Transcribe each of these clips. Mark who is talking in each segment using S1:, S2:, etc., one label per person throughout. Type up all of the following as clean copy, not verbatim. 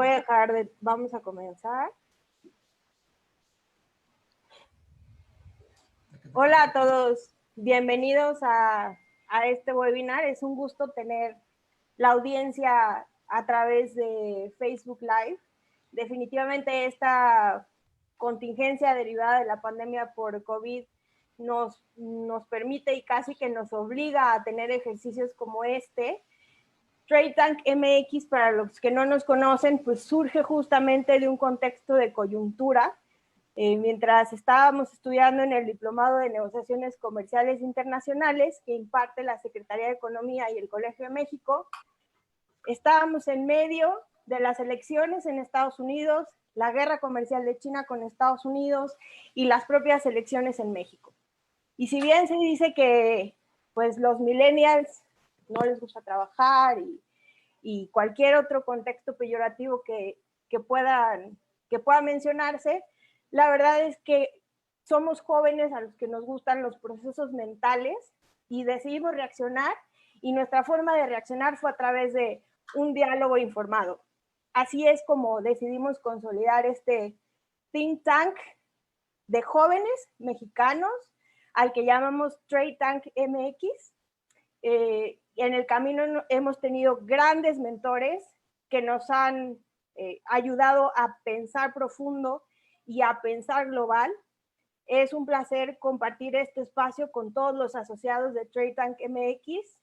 S1: Voy a dejar de... Vamos a comenzar. Hola a todos, bienvenidos a este webinar. Es un gusto tener la audiencia a través de Facebook Live. Definitivamente esta contingencia derivada de la pandemia por COVID nos permite y casi que nos obliga a tener ejercicios como este. Trade Tank MX, para los que no nos conocen, pues surge justamente de un contexto de coyuntura. Mientras estábamos estudiando en el Diplomado de Negociaciones Comerciales Internacionales que imparte la Secretaría de Economía y el Colegio de México, estábamos en medio de las elecciones en Estados Unidos, la guerra comercial de China con Estados Unidos y las propias elecciones en México. Y si bien se dice que pues los millennials no les gusta trabajar y cualquier otro contexto peyorativo que pueda mencionarse, la verdad es que somos jóvenes a los que nos gustan los procesos mentales y decidimos reaccionar, y nuestra forma de reaccionar fue a través de un diálogo informado. Así es como decidimos consolidar este think tank de jóvenes mexicanos al que llamamos Trade Tank MX. En el camino hemos tenido grandes mentores que nos han ayudado a pensar profundo y a pensar global. Es un placer compartir este espacio con todos los asociados de Trade Tank MX.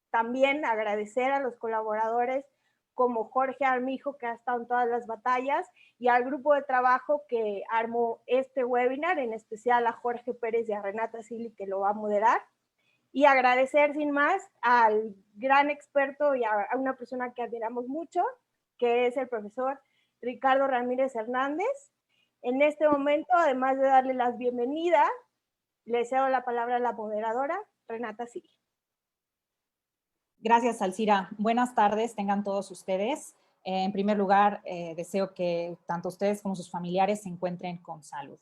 S1: También agradecer a los colaboradores como Jorge Armijo, que ha estado en todas las batallas, y al grupo de trabajo que armó este webinar, en especial a Jorge Pérez y a Renata Sili, que lo va a moderar. Y agradecer sin más al gran experto y a una persona que admiramos mucho, que es el profesor Ricardo Ramírez Hernández. En este momento, además de darle las bienvenidas, le cedo la palabra a la moderadora, Renata Sili.
S2: Gracias, Alcira. Buenas tardes, tengan todos ustedes. En primer lugar, deseo que tanto ustedes como sus familiares se encuentren con salud.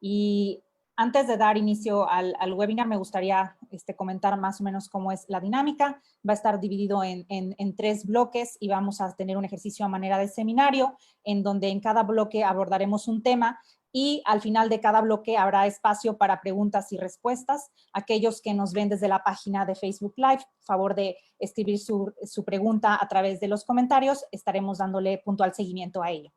S2: Y antes de dar inicio al webinar, me gustaría comentar más o menos cómo es la dinámica. Va a estar dividido en 3 bloques y vamos a tener un ejercicio a manera de seminario, en donde en cada bloque abordaremos un tema y al final de cada bloque habrá espacio para preguntas y respuestas. Aquellos que nos ven desde la página de Facebook Live, favor de escribir su pregunta a través de los comentarios, estaremos dándole puntual seguimiento a ello.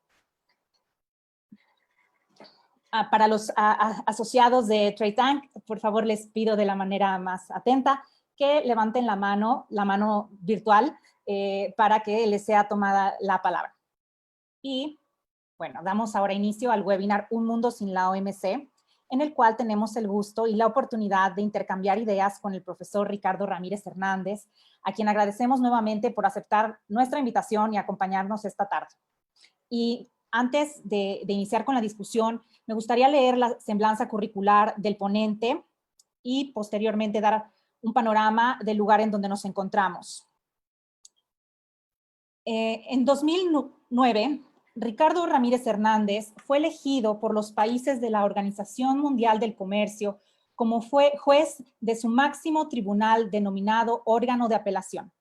S2: Para los asociados de Trade Tank, por favor les pido de la manera más atenta que levanten la mano virtual, para que les sea tomada la palabra. Y bueno, damos ahora inicio al webinar Un Mundo Sin la OMC, en el cual tenemos el gusto y la oportunidad de intercambiar ideas con el profesor Ricardo Ramírez Hernández, a quien agradecemos nuevamente por aceptar nuestra invitación y acompañarnos esta tarde. Y antes de iniciar con la discusión, me gustaría leer la semblanza curricular del ponente y posteriormente dar un panorama del lugar en donde nos encontramos. En 2009, Ricardo Ramírez Hernández fue elegido por los países de la Organización Mundial del Comercio como juez de su máximo tribunal denominado órgano de apelación.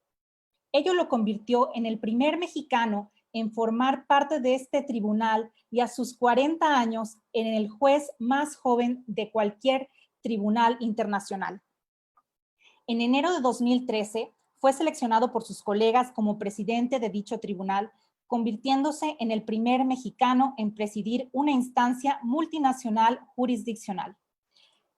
S2: Ello lo convirtió en el primer mexicano en formar parte de este tribunal y a sus 40 años en el juez más joven de cualquier tribunal internacional. En enero de 2013 fue seleccionado por sus colegas como presidente de dicho tribunal, convirtiéndose en el primer mexicano en presidir una instancia multinacional jurisdiccional.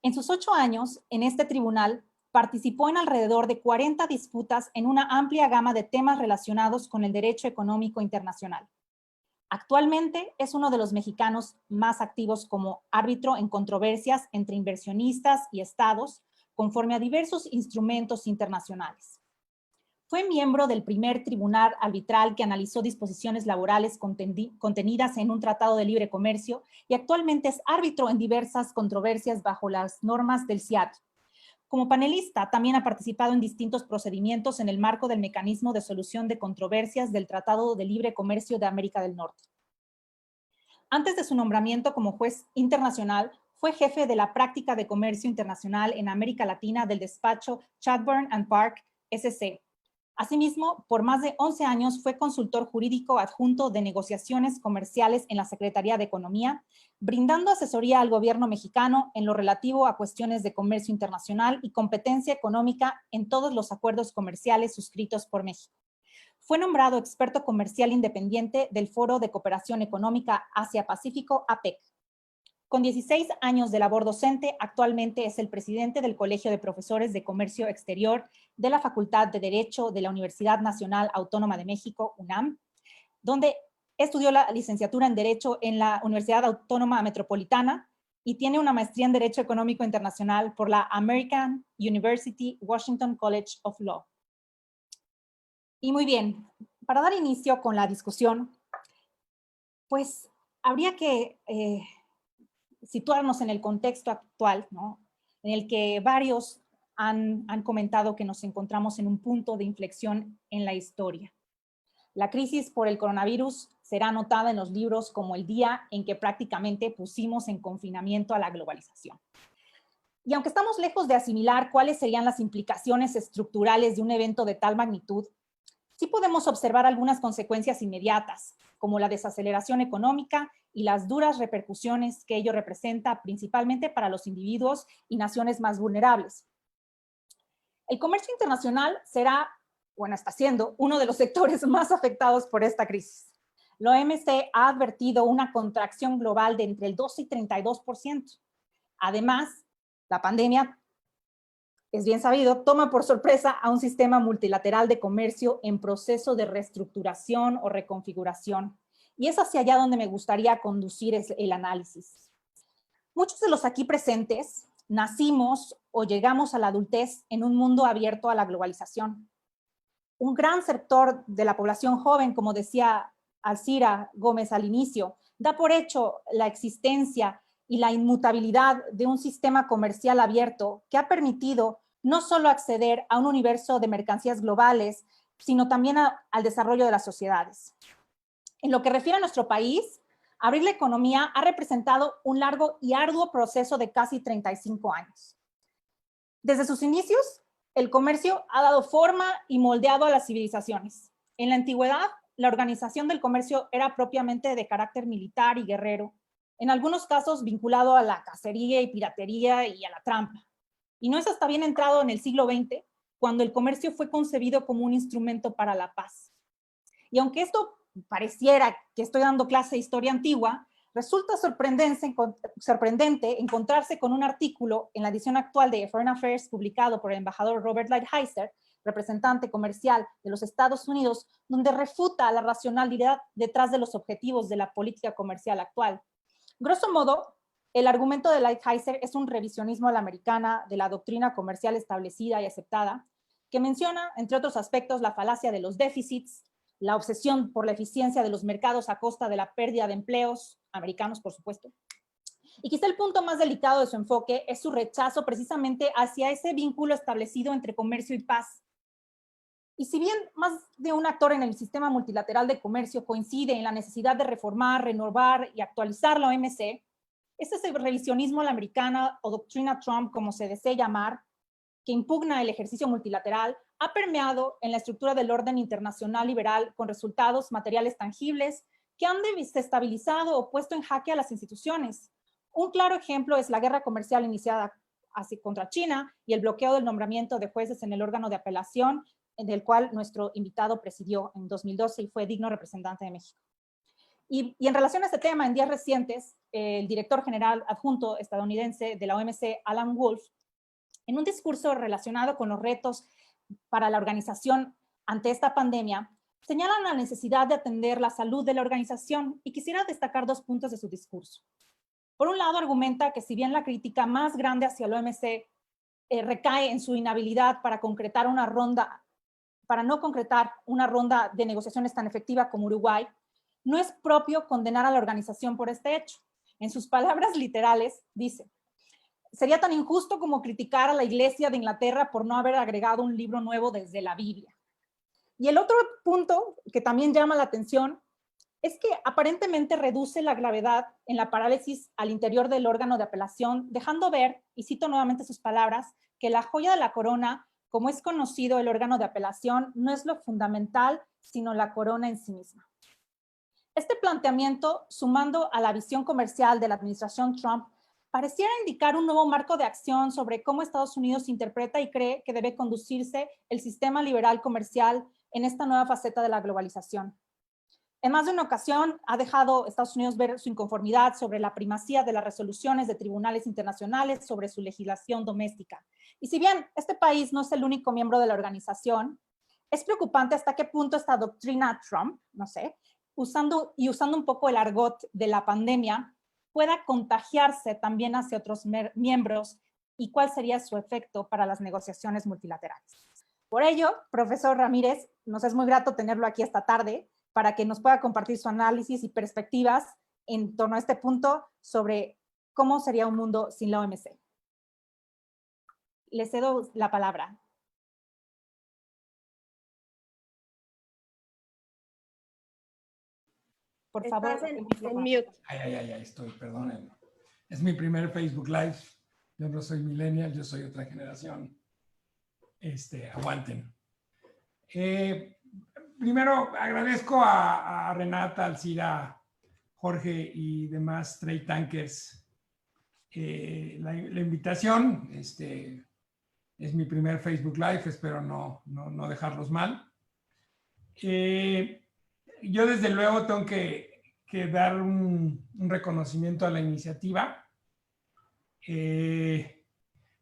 S2: En sus 8 años en este tribunal, participó en alrededor de 40 disputas en una amplia gama de temas relacionados con el derecho económico internacional. Actualmente es uno de los mexicanos más activos como árbitro en controversias entre inversionistas y estados, conforme a diversos instrumentos internacionales. Fue miembro del primer tribunal arbitral que analizó disposiciones laborales contenidas en un tratado de libre comercio y actualmente es árbitro en diversas controversias bajo las normas del CIAT. Como panelista, también ha participado en distintos procedimientos en el marco del mecanismo de solución de controversias del Tratado de Libre Comercio de América del Norte. Antes de su nombramiento como juez internacional, fue jefe de la práctica de comercio internacional en América Latina del despacho Chadbourne & Park, SC. Asimismo, por más de 11 años fue consultor jurídico adjunto de negociaciones comerciales en la Secretaría de Economía, brindando asesoría al gobierno mexicano en lo relativo a cuestiones de comercio internacional y competencia económica en todos los acuerdos comerciales suscritos por México. Fue nombrado experto comercial independiente del Foro de Cooperación Económica Asia-Pacífico, APEC. Con 16 años de labor docente, actualmente es el presidente del Colegio de Profesores de Comercio Exterior de la Facultad de Derecho de la Universidad Nacional Autónoma de México, UNAM, donde estudió la licenciatura en Derecho en la Universidad Autónoma Metropolitana y tiene una maestría en Derecho Económico Internacional por la American University Washington College of Law. Y muy bien, para dar inicio con la discusión, pues habría que situarnos en el contexto actual, ¿no? En el que varios han comentado que nos encontramos en un punto de inflexión en la historia. La crisis por el coronavirus será anotada en los libros como el día en que prácticamente pusimos en confinamiento a la globalización. Y aunque estamos lejos de asimilar cuáles serían las implicaciones estructurales de un evento de tal magnitud, sí podemos observar algunas consecuencias inmediatas, como la desaceleración económica y las duras repercusiones que ello representa principalmente para los individuos y naciones más vulnerables. El comercio internacional será, bueno, está siendo uno de los sectores más afectados por esta crisis. La OMC ha advertido una contracción global de entre el 12 y 32%. Además, la pandemia, es bien sabido, toma por sorpresa a un sistema multilateral de comercio en proceso de reestructuración o reconfiguración. Y es hacia allá donde me gustaría conducir el análisis. Muchos de los aquí presentes nacimos o llegamos a la adultez en un mundo abierto a la globalización. Un gran sector de la población joven, como decía Alcira Gómez al inicio, da por hecho la existencia y la inmutabilidad de un sistema comercial abierto que ha permitido no solo acceder a un universo de mercancías globales, sino también al desarrollo de las sociedades. En lo que refiere a nuestro país, abrir la economía ha representado un largo y arduo proceso de casi 35 años. Desde sus inicios, el comercio ha dado forma y moldeado a las civilizaciones. En la antigüedad, la organización del comercio era propiamente de carácter militar y guerrero, en algunos casos vinculado a la cacería y piratería y a la trampa. Y no es hasta bien entrado en el siglo XX cuando el comercio fue concebido como un instrumento para la paz. Y aunque esto pareciera que estoy dando clase de historia antigua, resulta sorprendente encontrarse con un artículo en la edición actual de Foreign Affairs publicado por el embajador Robert Lighthizer, representante comercial de los Estados Unidos, donde refuta la racionalidad detrás de los objetivos de la política comercial actual. Grosso modo, el argumento de Lighthizer es un revisionismo a la americana de la doctrina comercial establecida y aceptada, que menciona, entre otros aspectos, la falacia de los déficits, la obsesión por la eficiencia de los mercados a costa de la pérdida de empleos, americanos por supuesto. Y quizá el punto más delicado de su enfoque es su rechazo precisamente hacia ese vínculo establecido entre comercio y paz. Y si bien más de un actor en el sistema multilateral de comercio coincide en la necesidad de reformar, renovar y actualizar la OMC, ese revisionismo a la americana o doctrina Trump, como se desee llamar, que impugna el ejercicio multilateral, ha permeado en la estructura del orden internacional liberal con resultados materiales tangibles que han desestabilizado o puesto en jaque a las instituciones. Un claro ejemplo es la guerra comercial iniciada contra China y el bloqueo del nombramiento de jueces en el órgano de apelación, del cual nuestro invitado presidió en 2012 y fue digno representante de México. Y en relación a este tema, en días recientes, el director general adjunto estadounidense de la OMC, Alan Wolf, en un discurso relacionado con los retos para la organización ante esta pandemia, señalan la necesidad de atender la salud de la organización y quisiera destacar 2 puntos de su discurso. Por un lado, argumenta que si bien la crítica más grande hacia la OMC recae en su inhabilidad para no concretar una ronda de negociaciones tan efectiva como Uruguay, no es propio condenar a la organización por este hecho. En sus palabras literales, dice: sería tan injusto como criticar a la Iglesia de Inglaterra por no haber agregado un libro nuevo desde la Biblia. Y el otro punto que también llama la atención es que aparentemente reduce la gravedad en la parálisis al interior del órgano de apelación, dejando ver, y cito nuevamente sus palabras, que la joya de la corona Como es conocido, el órgano de apelación no es lo fundamental, sino la corona en sí misma. Este planteamiento, sumando a la visión comercial de la administración Trump, pareciera indicar un nuevo marco de acción sobre cómo Estados Unidos interpreta y cree que debe conducirse el sistema liberal comercial en esta nueva faceta de la globalización. En más de una ocasión ha dejado Estados Unidos ver su inconformidad sobre la primacía de las resoluciones de tribunales internacionales sobre su legislación doméstica. Y si bien este país no es el único miembro de la organización, es preocupante hasta qué punto esta doctrina Trump, no sé, usando un poco el argot de la pandemia, pueda contagiarse también hacia otros miembros y cuál sería su efecto para las negociaciones multilaterales. Por ello, profesor Ramírez, nos es muy grato tenerlo aquí esta tarde para que nos pueda compartir su análisis y perspectivas en torno a este punto sobre cómo sería un mundo sin la OMC. Le cedo la palabra. Por favor.
S1: Estás en mute.
S3: Ay, estoy, perdónenme. Es mi primer Facebook Live. Yo no soy millennial, yo soy otra generación. Aguanten. Primero, agradezco a Renata, Alcira, Jorge y demás Trade Tankers la invitación. Es mi primer Facebook Live, espero no dejarlos mal. Yo desde luego tengo que dar un reconocimiento a la iniciativa.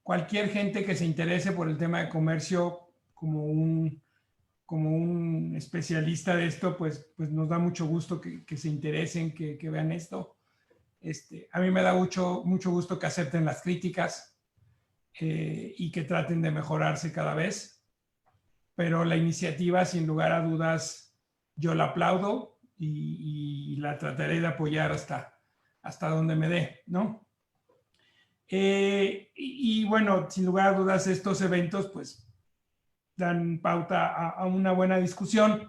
S3: Cualquier gente que se interese por el tema de comercio como un especialista de esto, pues nos da mucho gusto que se interesen, que vean esto. A mí me da mucho gusto que acepten las críticas y que traten de mejorarse cada vez. Pero la iniciativa, sin lugar a dudas, yo la aplaudo y la trataré de apoyar hasta donde me dé, ¿no? Y bueno, sin lugar a dudas, estos eventos pues dan pauta a una buena discusión.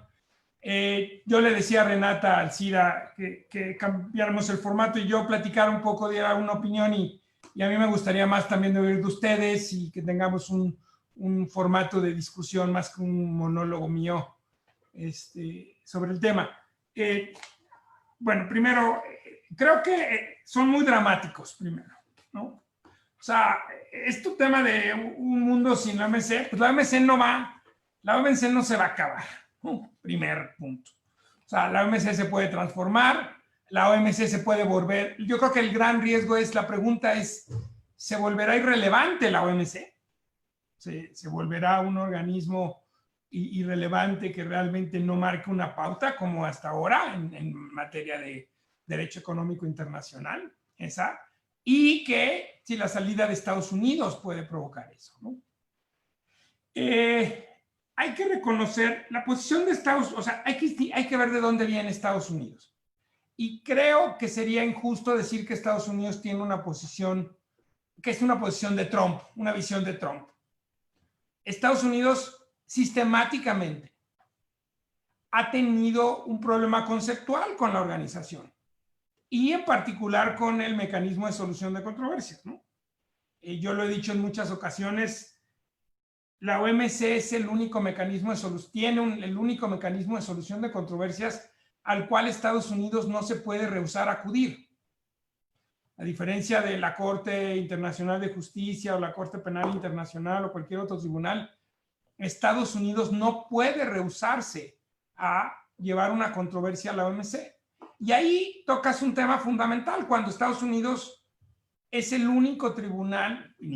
S3: Yo le decía a Renata, Alcira, que cambiáramos el formato y yo platicara un poco, diera una opinión y a mí me gustaría más también de oír de ustedes y que tengamos un formato de discusión más que un monólogo mío sobre el tema. Bueno, primero, creo que son muy dramáticos, primero, ¿no? O sea, este tema de un mundo sin la OMC, pues la OMC no se va a acabar, ¿no? Primer punto. O sea, la OMC se puede transformar, la OMC se puede volver, yo creo que el gran riesgo la pregunta es, ¿se volverá irrelevante la OMC? ¿Se volverá un organismo irrelevante que realmente no marque una pauta como hasta ahora en materia de derecho económico internacional? Y que si la salida de Estados Unidos puede provocar eso, ¿no? Hay que reconocer la posición de Estados Unidos, o sea, hay que ver de dónde viene Estados Unidos. Y creo que sería injusto decir que Estados Unidos tiene una posición, que es una posición de Trump, una visión de Trump. Estados Unidos sistemáticamente ha tenido un problema conceptual con la organización y en particular con el mecanismo de solución de controversias, ¿no? Yo lo he dicho en muchas ocasiones, la OMC es el único mecanismo de solución, tiene el único mecanismo de solución de controversias al cual Estados Unidos no se puede rehusar a acudir. A diferencia de la Corte Internacional de Justicia o la Corte Penal Internacional o cualquier otro tribunal, Estados Unidos no puede rehusarse a llevar una controversia a la OMC. Y ahí tocas un tema fundamental, cuando Estados Unidos es el único tribunal, y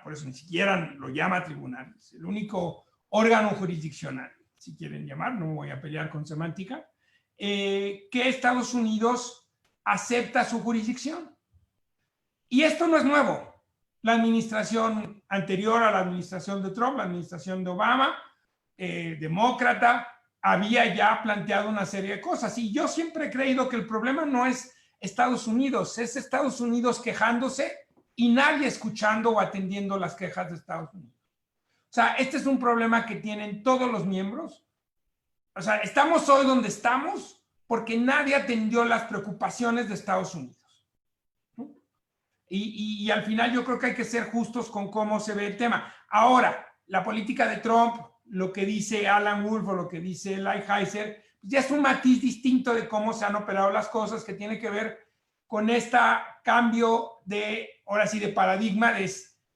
S3: por eso ni siquiera lo llama tribunal, es el único órgano jurisdiccional, si quieren llamar, no voy a pelear con semántica, que Estados Unidos acepta su jurisdicción. Y esto no es nuevo. La administración anterior a la administración de Trump, la administración de Obama, demócrata, había ya planteado una serie de cosas. Y yo siempre he creído que el problema no es Estados Unidos, es Estados Unidos quejándose y nadie escuchando o atendiendo las quejas de Estados Unidos. O sea, este es un problema que tienen todos los miembros. O sea, estamos hoy donde estamos porque nadie atendió las preocupaciones de Estados Unidos. Y al final yo creo que hay que ser justos con cómo se ve el tema. Ahora, la política de Trump, lo que dice Alan Wolf o lo que dice Lighthizer, pues ya es un matiz distinto de cómo se han operado las cosas, que tiene que ver con este cambio de, ahora sí, de paradigma de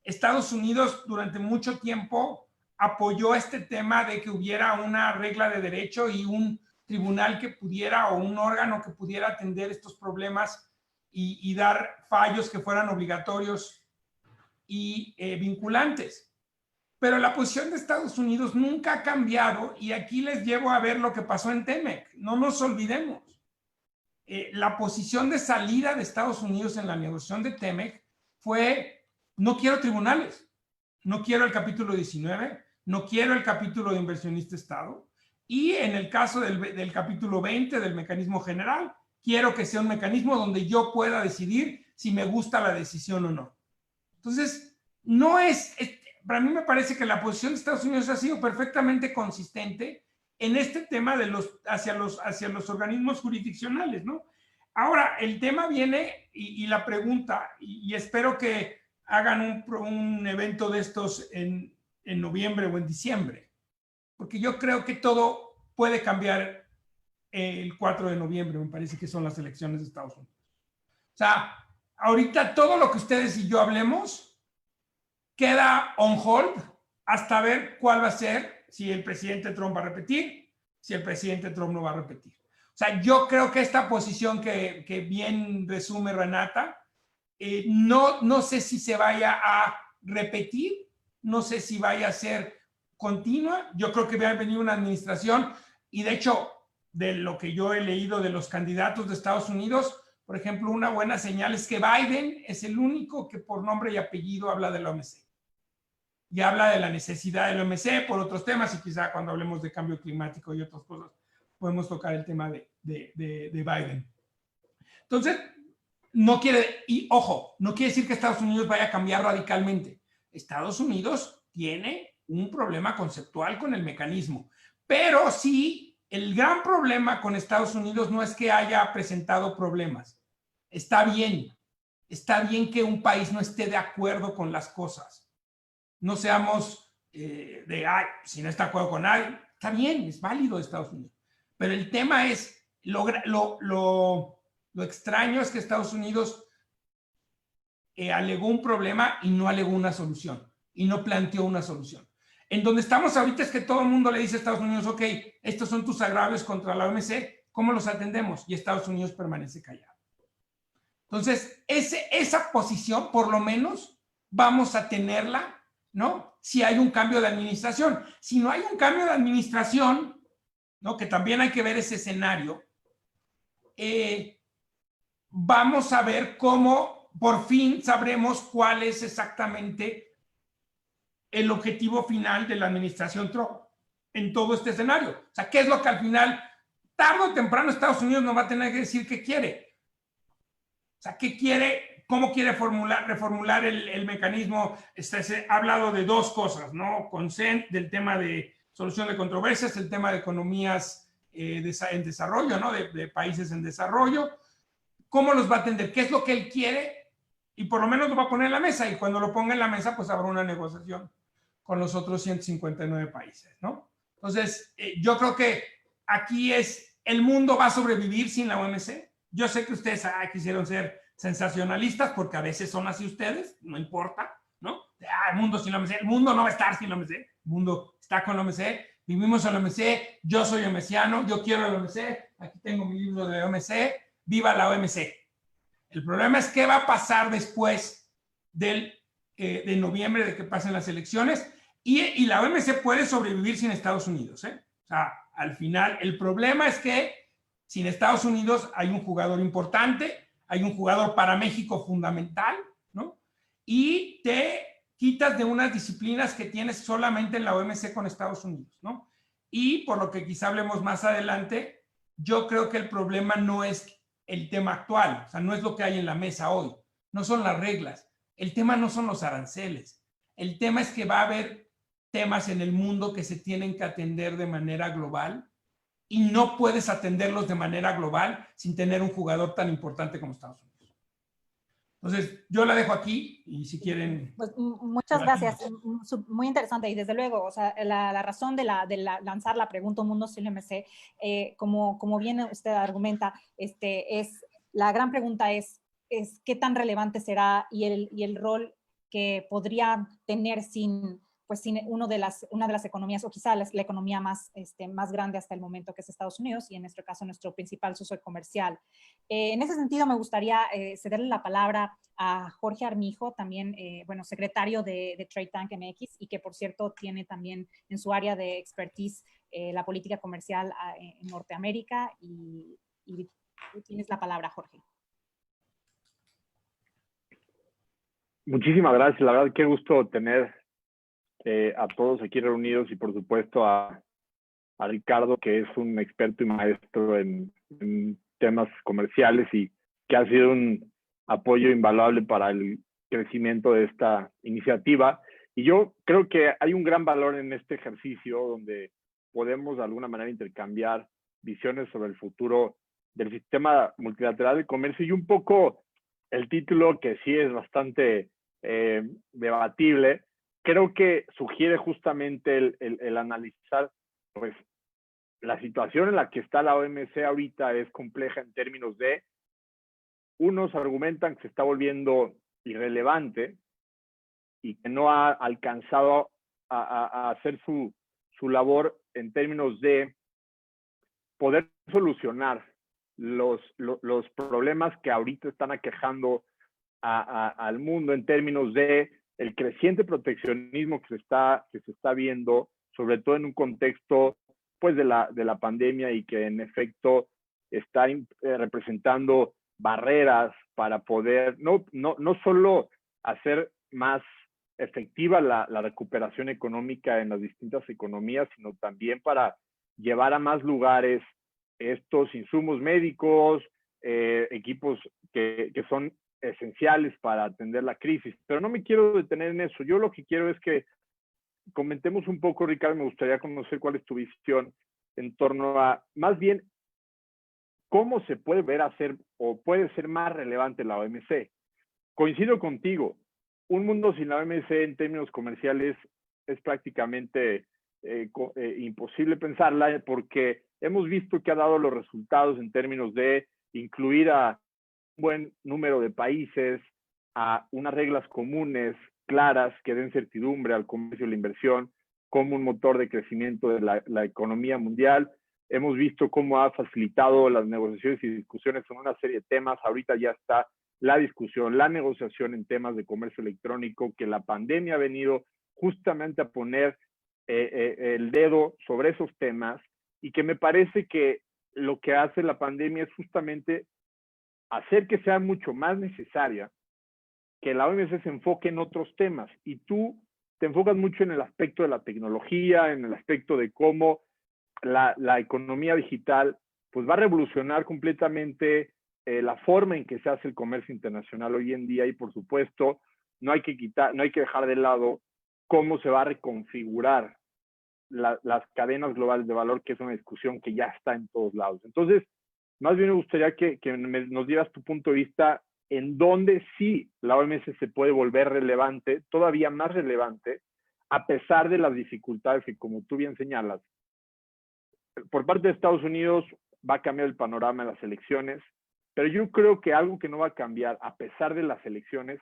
S3: Estados Unidos durante mucho tiempo apoyó este tema de que hubiera una regla de derecho y un tribunal que pudiera, o un órgano que pudiera atender estos problemas y dar fallos que fueran obligatorios y vinculantes. Pero la posición de Estados Unidos nunca ha cambiado, y aquí les llevo a ver lo que pasó en TEMEC. No nos olvidemos. La posición de salida de Estados Unidos en la negociación de TEMEC fue: no quiero tribunales, no quiero el capítulo 19, no quiero el capítulo de inversionista Estado, y en el caso del capítulo 20 del mecanismo general, quiero que sea un mecanismo donde yo pueda decidir si me gusta la decisión o no. Entonces, para mí me parece que la posición de Estados Unidos ha sido perfectamente consistente en este tema de hacia los organismos jurisdiccionales, ¿no? Ahora, el tema viene y la pregunta, y espero que hagan un evento de estos en noviembre o en diciembre, porque yo creo que todo puede cambiar el 4 de noviembre, me parece que son las elecciones de Estados Unidos. O sea, ahorita todo lo que ustedes y yo hablemos queda on hold hasta ver cuál va a ser, si el presidente Trump va a repetir, si el presidente Trump no va a repetir. O sea, yo creo que esta posición que bien resume Renata, no sé si se vaya a repetir, no sé si vaya a ser continua. Yo creo que va a venir una administración, y de hecho, de lo que yo he leído de los candidatos de Estados Unidos, por ejemplo, una buena señal es que Biden es el único que por nombre y apellido habla de la OMC. Y habla de la necesidad de la OMC por otros temas, y quizá cuando hablemos de cambio climático y otras cosas, podemos tocar el tema de Biden. Entonces, no quiere, y ojo, no quiere decir que Estados Unidos vaya a cambiar radicalmente. Estados Unidos tiene un problema conceptual con el mecanismo, pero sí, el gran problema con Estados Unidos no es que haya presentado problemas. Está bien que un país no esté de acuerdo con las cosas. No seamos si no está de acuerdo con nadie, está bien, es válido Estados Unidos. Pero el tema es, lo extraño es que Estados Unidos alegó un problema y no alegó una solución, y no planteó una solución. En donde estamos ahorita es que todo el mundo le dice a Estados Unidos: ok, estos son tus agravios contra la OMC, ¿cómo los atendemos? Y Estados Unidos permanece callado. Entonces, esa posición, por lo menos, vamos a tenerla, ¿no? Si hay un cambio de administración. Si no hay un cambio de administración, ¿no? Que también hay que ver ese escenario, vamos a ver cómo por fin sabremos cuál es exactamente el objetivo final de la administración Trump en todo este escenario. O sea, ¿qué es lo que al final, tarde o temprano, Estados Unidos nos va a tener que decir qué quiere? O sea, ¿qué quiere? ¿Cómo quiere reformular el mecanismo? Se ha hablado de dos cosas, ¿no? Consent, del tema de solución de controversias, el tema de economías en desarrollo, ¿no? De países en desarrollo. ¿Cómo los va a atender? ¿Qué es lo que él quiere? Y por lo menos lo va a poner en la mesa, y cuando lo ponga en la mesa, pues habrá una negociación con los otros 159 países, ¿no? Entonces, yo creo que aquí el mundo va a sobrevivir sin la OMC. Yo sé que ustedes quisieron ser sensacionalistas, porque a veces son así ustedes, no importa, ¿no? El mundo sin la OMC, el mundo no va a estar sin la OMC, el mundo está con la OMC, vivimos en la OMC, yo soy omeciano, yo quiero la OMC, aquí tengo mi libro de la OMC, viva la OMC. El problema es qué va a pasar después de noviembre, de que pasen las elecciones, y la OMC puede sobrevivir sin Estados Unidos, ¿eh? O sea, al final, el problema es que sin Estados Unidos hay un jugador importante, hay un jugador para México fundamental, ¿no? Y te quitas de unas disciplinas que tienes solamente en la OMC con Estados Unidos, ¿no? Y por lo que quizá hablemos más adelante, yo creo que el problema no es el tema actual, o sea, no es lo que hay en la mesa hoy, no son las reglas, el tema no son los aranceles, el tema es que va a haber temas en el mundo que se tienen que atender de manera global, y no puedes atenderlos de manera global sin tener un jugador tan importante como Estados Unidos. Entonces, yo la dejo aquí y si quieren...
S2: Pues muchas gracias, muy interesante y desde luego, o sea, la razón de lanzar la pregunta Un Mundo Sin MC, como bien usted argumenta, la gran pregunta es qué tan relevante será y el rol que podría tener sin una de las economías, o quizá la economía más grande hasta el momento, que es Estados Unidos, y en nuestro caso nuestro principal socio comercial. En ese sentido, me gustaría cederle la palabra a Jorge Armijo, también, secretario de Trade Tank MX, y que, por cierto, tiene también en su área de expertise la política comercial en Norteamérica, y tienes la palabra, Jorge.
S4: Muchísimas gracias, la verdad, qué gusto tener a todos aquí reunidos y, por supuesto, a Ricardo, que es un experto y maestro en temas comerciales y que ha sido un apoyo invaluable para el crecimiento de esta iniciativa. Y yo creo que hay un gran valor en este ejercicio donde podemos de alguna manera intercambiar visiones sobre el futuro del sistema multilateral de comercio y un poco el título, que sí es bastante debatible, creo que sugiere justamente el analizar, pues, la situación en la que está la OMC ahorita es compleja en términos de, unos argumentan que se está volviendo irrelevante y que no ha alcanzado a hacer su labor en términos de poder solucionar los problemas que ahorita están aquejando al mundo en términos de el creciente proteccionismo que se está viendo, sobre todo en un contexto, pues, de la pandemia, y que en efecto está representando barreras para poder no solo hacer más efectiva la recuperación económica en las distintas economías, sino también para llevar a más lugares estos insumos médicos, equipos que son esenciales para atender la crisis. Pero no me quiero detener en eso. Yo lo que quiero es que comentemos un poco, Ricardo, me gustaría conocer cuál es tu visión en torno a, más bien, cómo se puede ver hacer o puede ser más relevante la OMC. Coincido contigo, un mundo sin la OMC en términos comerciales es prácticamente imposible pensarla, porque hemos visto que ha dado los resultados en términos de incluir a un buen número de países, a unas reglas comunes, claras, que den certidumbre al comercio y la inversión como un motor de crecimiento de la economía mundial. Hemos visto cómo ha facilitado las negociaciones y discusiones en una serie de temas. Ahorita ya está la discusión, la negociación en temas de comercio electrónico, que la pandemia ha venido justamente a poner el dedo sobre esos temas, y que me parece que lo que hace la pandemia es justamente hacer que sea mucho más necesaria que la OMC se enfoque en otros temas, y tú te enfocas mucho en el aspecto de la tecnología, en el aspecto de cómo la economía digital pues va a revolucionar completamente la forma en que se hace el comercio internacional hoy en día, y por supuesto no hay que dejar de lado cómo se va a reconfigurar las cadenas globales de valor, que es una discusión que ya está en todos lados. Entonces, más bien me gustaría que nos dieras tu punto de vista en dónde sí la OMC se puede volver relevante, todavía más relevante, a pesar de las dificultades que, como tú bien señalas, por parte de Estados Unidos va a cambiar el panorama en las elecciones, pero yo creo que algo que no va a cambiar a pesar de las elecciones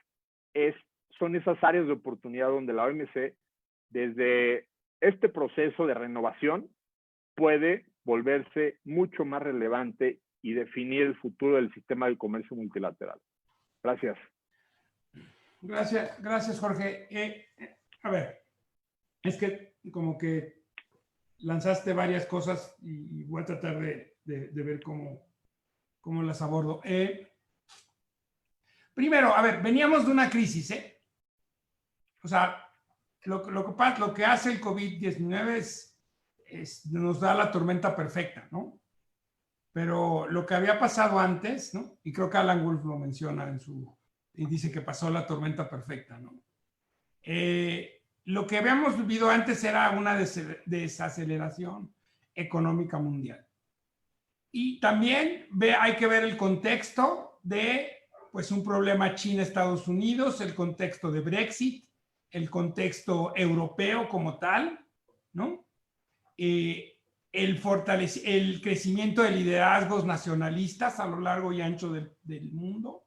S4: son esas áreas de oportunidad donde la OMC, desde este proceso de renovación, puede volverse mucho más relevante y definir el futuro del sistema de comercio multilateral. Gracias.
S3: Gracias, Jorge. A ver, es que como que lanzaste varias cosas y voy a tratar de ver cómo las abordo. Primero, a ver, veníamos de una crisis, ¿eh? O sea, lo que hace el COVID-19 nos da la tormenta perfecta, ¿no? Pero lo que había pasado antes, ¿no? Y creo que Alan Wolf lo menciona y dice que pasó la tormenta perfecta, ¿no? Lo que habíamos vivido antes era una desaceleración económica mundial. Y también hay que ver el contexto de pues un problema China-Estados Unidos, el contexto de Brexit, el contexto europeo como tal, ¿no? El crecimiento de liderazgos nacionalistas a lo largo y ancho del mundo.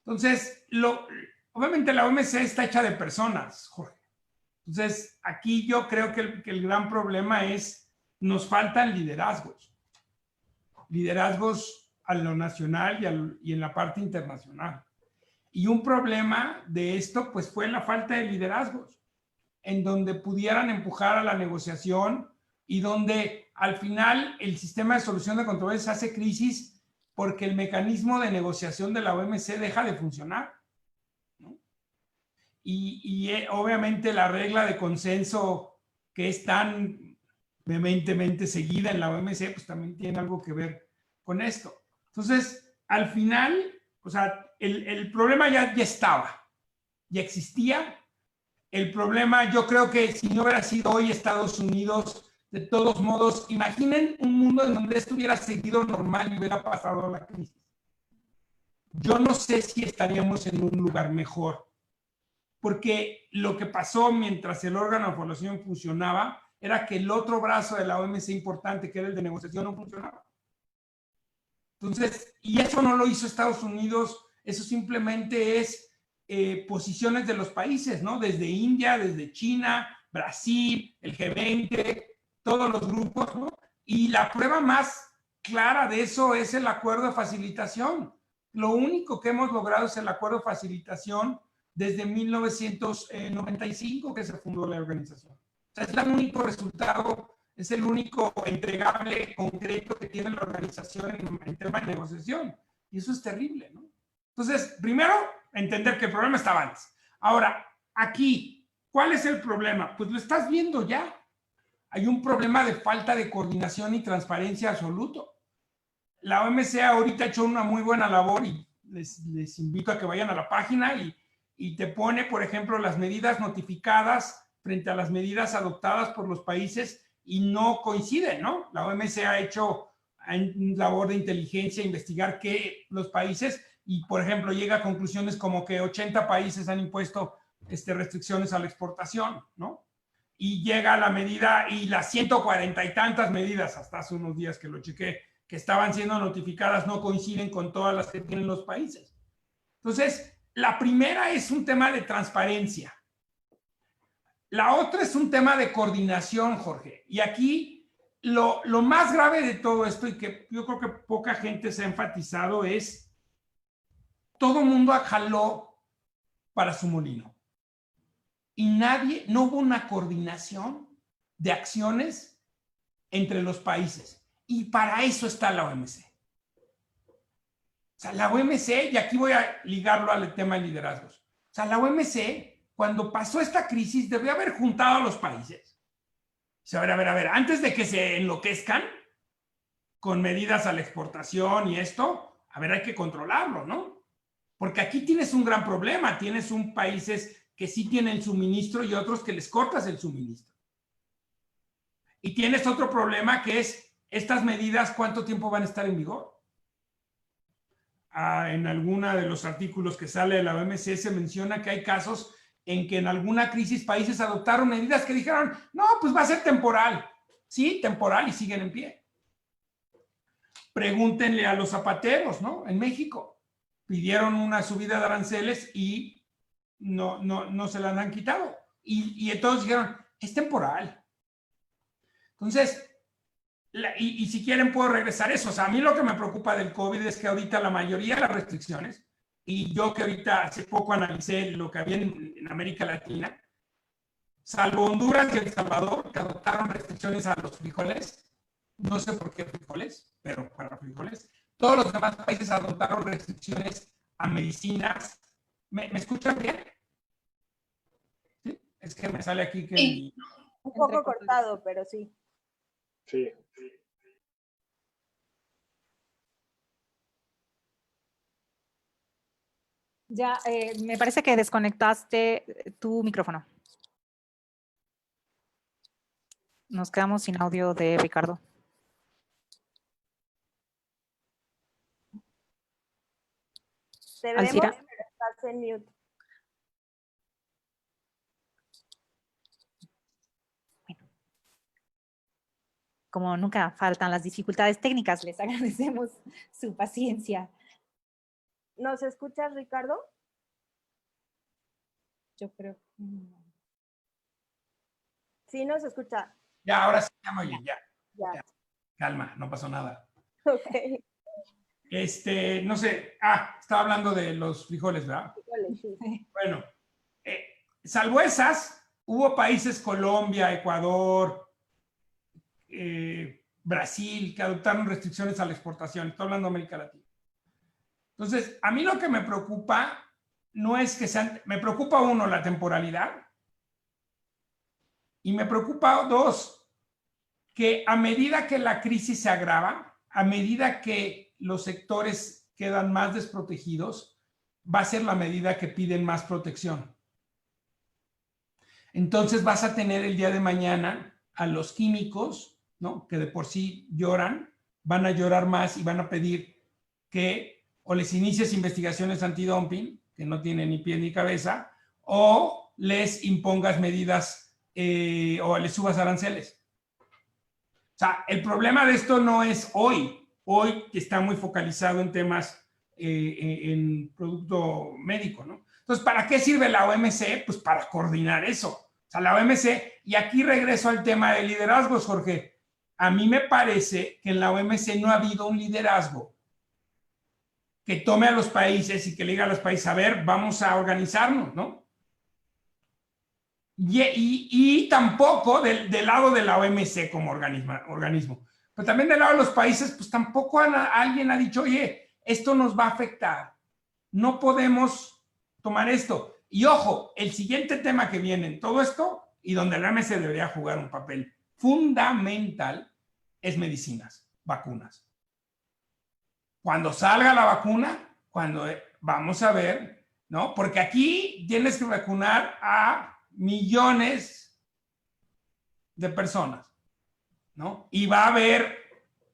S3: Entonces, obviamente la OMC está hecha de personas, Jorge. Entonces, aquí yo creo que el gran problema es, nos faltan liderazgos. Liderazgos a lo nacional y en la parte internacional. Y un problema de esto, pues, fue la falta de liderazgos, en donde pudieran empujar a la negociación y donde al final el sistema de solución de controversias hace crisis porque el mecanismo de negociación de la OMC deja de funcionar, ¿no? Obviamente la regla de consenso que es tan vehementemente seguida en la OMC, pues también tiene algo que ver con esto. Entonces, al final, o sea, el problema ya estaba, ya existía. El problema, yo creo que si no hubiera sido hoy Estados Unidos, de todos modos, imaginen un mundo en donde esto hubiera seguido normal y hubiera pasado la crisis. Yo no sé si estaríamos en un lugar mejor, porque lo que pasó mientras el órgano de evaluación funcionaba era que el otro brazo de la OMC importante, que era el de negociación, no funcionaba. Entonces, y eso no lo hizo Estados Unidos, eso simplemente es posiciones de los países, ¿no? Desde India, desde China, Brasil, el G20, todos los grupos, ¿no? Y la prueba más clara de eso es el acuerdo de facilitación. Lo único que hemos logrado es el acuerdo de facilitación desde 1995 que se fundó la organización. O sea, es el único resultado, es el único entregable concreto que tiene la organización en tema de negociación. Y eso es terrible, ¿no? Entonces, primero, entender que el problema estaba antes. Ahora, aquí, ¿cuál es el problema? Pues lo estás viendo ya. Hay un problema de falta de coordinación y transparencia absoluto. La OMC ahorita ha hecho una muy buena labor y les invito a que vayan a la página y te pone, por ejemplo, las medidas notificadas frente a las medidas adoptadas por los países y no coinciden, ¿no? La OMC ha hecho una labor de inteligencia, investigar qué los países y, por ejemplo, llega a conclusiones como que 80 países han impuesto restricciones a la exportación, ¿no? Y llega a la medida y las 140 y tantas medidas, hasta hace unos días que lo chequé, que estaban siendo notificadas no coinciden con todas las que tienen los países. Entonces, la primera es un tema de transparencia. La otra es un tema de coordinación, Jorge. Y aquí lo más grave de todo esto y que yo creo que poca gente se ha enfatizado es todo el mundo jaló para su molino. Y no hubo una coordinación de acciones entre los países. Y para eso está la OMC. O sea, la OMC, y aquí voy a ligarlo al tema de liderazgos. O sea, la OMC, cuando pasó esta crisis, debió haber juntado a los países. O sea, a ver, antes de que se enloquezcan con medidas a la exportación y esto, a ver, hay que controlarlo, ¿no? Porque aquí tienes un gran problema. Tienes países que sí tienen suministro y otros que les cortas el suministro. Y tienes otro problema que es estas medidas, ¿cuánto tiempo van a estar en vigor? En alguno de los artículos que sale de la OMC se menciona que hay casos en que en alguna crisis países adoptaron medidas que dijeron, no, pues va a ser temporal. Sí, temporal y siguen en pie. Pregúntenle a los zapateros, ¿no? En México pidieron una subida de aranceles y no se la han quitado. Y entonces dijeron, es temporal. Entonces, y si quieren puedo regresar eso. O sea, a mí lo que me preocupa del COVID es que ahorita la mayoría de las restricciones, y yo que ahorita hace poco analicé lo que había en América Latina, salvo Honduras y El Salvador, que adoptaron restricciones a los frijoles, no sé por qué frijoles, pero para frijoles, todos los demás países adoptaron restricciones a medicinas. ¿Me escuchan bien? ¿Sí? Es que me sale aquí que...
S1: Sí. Un poco cortado, pero sí.
S4: Sí.
S2: Ya, me parece que desconectaste tu micrófono. Nos quedamos sin audio de Ricardo.
S1: Te vemos,
S2: Alcira.
S1: pero estás en mute.
S2: Como nunca faltan las dificultades técnicas, les agradecemos su paciencia.
S1: ¿Nos escuchas, Ricardo?
S2: Yo creo que
S1: Sí, nos escucha.
S3: Ya, ahora sí, ya me oye, ya.
S1: Ya.
S3: Calma, no pasó nada.
S1: Ok.
S3: No sé, estaba hablando de los frijoles, ¿verdad?
S1: Híjole, sí.
S3: Bueno, salvo esas, hubo países, Colombia, Ecuador, Brasil, que adoptaron restricciones a la exportación. Estoy hablando de América Latina. Entonces, a mí lo que me preocupa no es que sean, me preocupa uno, la temporalidad, y me preocupa dos, que a medida que la crisis se agrava, a medida que los sectores quedan más desprotegidos, va a ser la medida que piden más protección. Entonces vas a tener el día de mañana a los químicos, ¿no?, que de por sí lloran, van a llorar más y van a pedir que o les inicies investigaciones antidumping, que no tienen ni pie ni cabeza, o les impongas medidas o les subas aranceles. O sea, el problema de esto no es hoy que está muy focalizado en temas en producto médico, ¿no? Entonces, ¿para qué sirve la OMC? Pues para coordinar eso. O sea, la OMC, y aquí regreso al tema de liderazgos, Jorge. A mí me parece que en la OMC no ha habido un liderazgo que tome a los países y que le diga a los países, a ver, vamos a organizarnos, ¿no? Y tampoco del lado de la OMC como organismo. Pero también del lado de los países, pues tampoco alguien ha dicho, oye, esto nos va a afectar. No podemos tomar esto. Y ojo, el siguiente tema que viene en todo esto, y donde la OMC debería jugar un papel fundamental, es medicinas, vacunas. Cuando salga la vacuna, cuando vamos a ver, ¿no? Porque aquí tienes que vacunar a millones de personas, ¿no? Y va a haber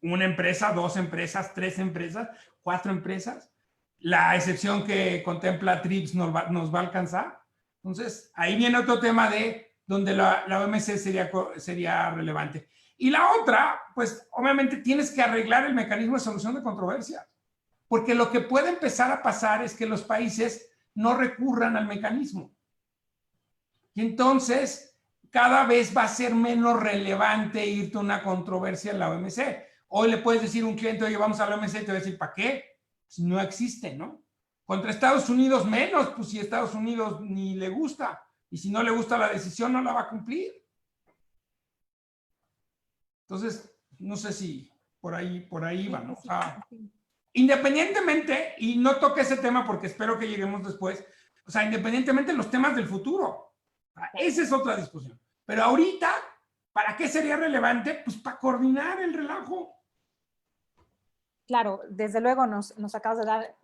S3: una empresa, dos empresas, tres empresas, cuatro empresas. La excepción que contempla TRIPS nos va a alcanzar. Entonces, ahí viene otro tema de donde la OMC sería relevante. Y la otra, pues obviamente tienes que arreglar el mecanismo de solución de controversias, porque lo que puede empezar a pasar es que los países no recurran al mecanismo. Y entonces, cada vez va a ser menos relevante irte a una controversia en la OMC. Hoy le puedes decir a un cliente, oye, vamos a la OMC, y te va a decir, ¿para qué? Pues no existe, ¿no? Contra Estados Unidos menos, pues si a Estados Unidos ni le gusta. Y si no le gusta la decisión, no la va a cumplir. Entonces, no sé si por ahí va, ¿no? O sea, independientemente, y no toque ese tema porque espero que lleguemos después, o sea, independientemente de los temas del futuro. Esa es otra discusión. Pero ahorita, ¿para qué sería relevante? Pues para coordinar el relajo.
S2: Claro, desde luego nos acabas de dar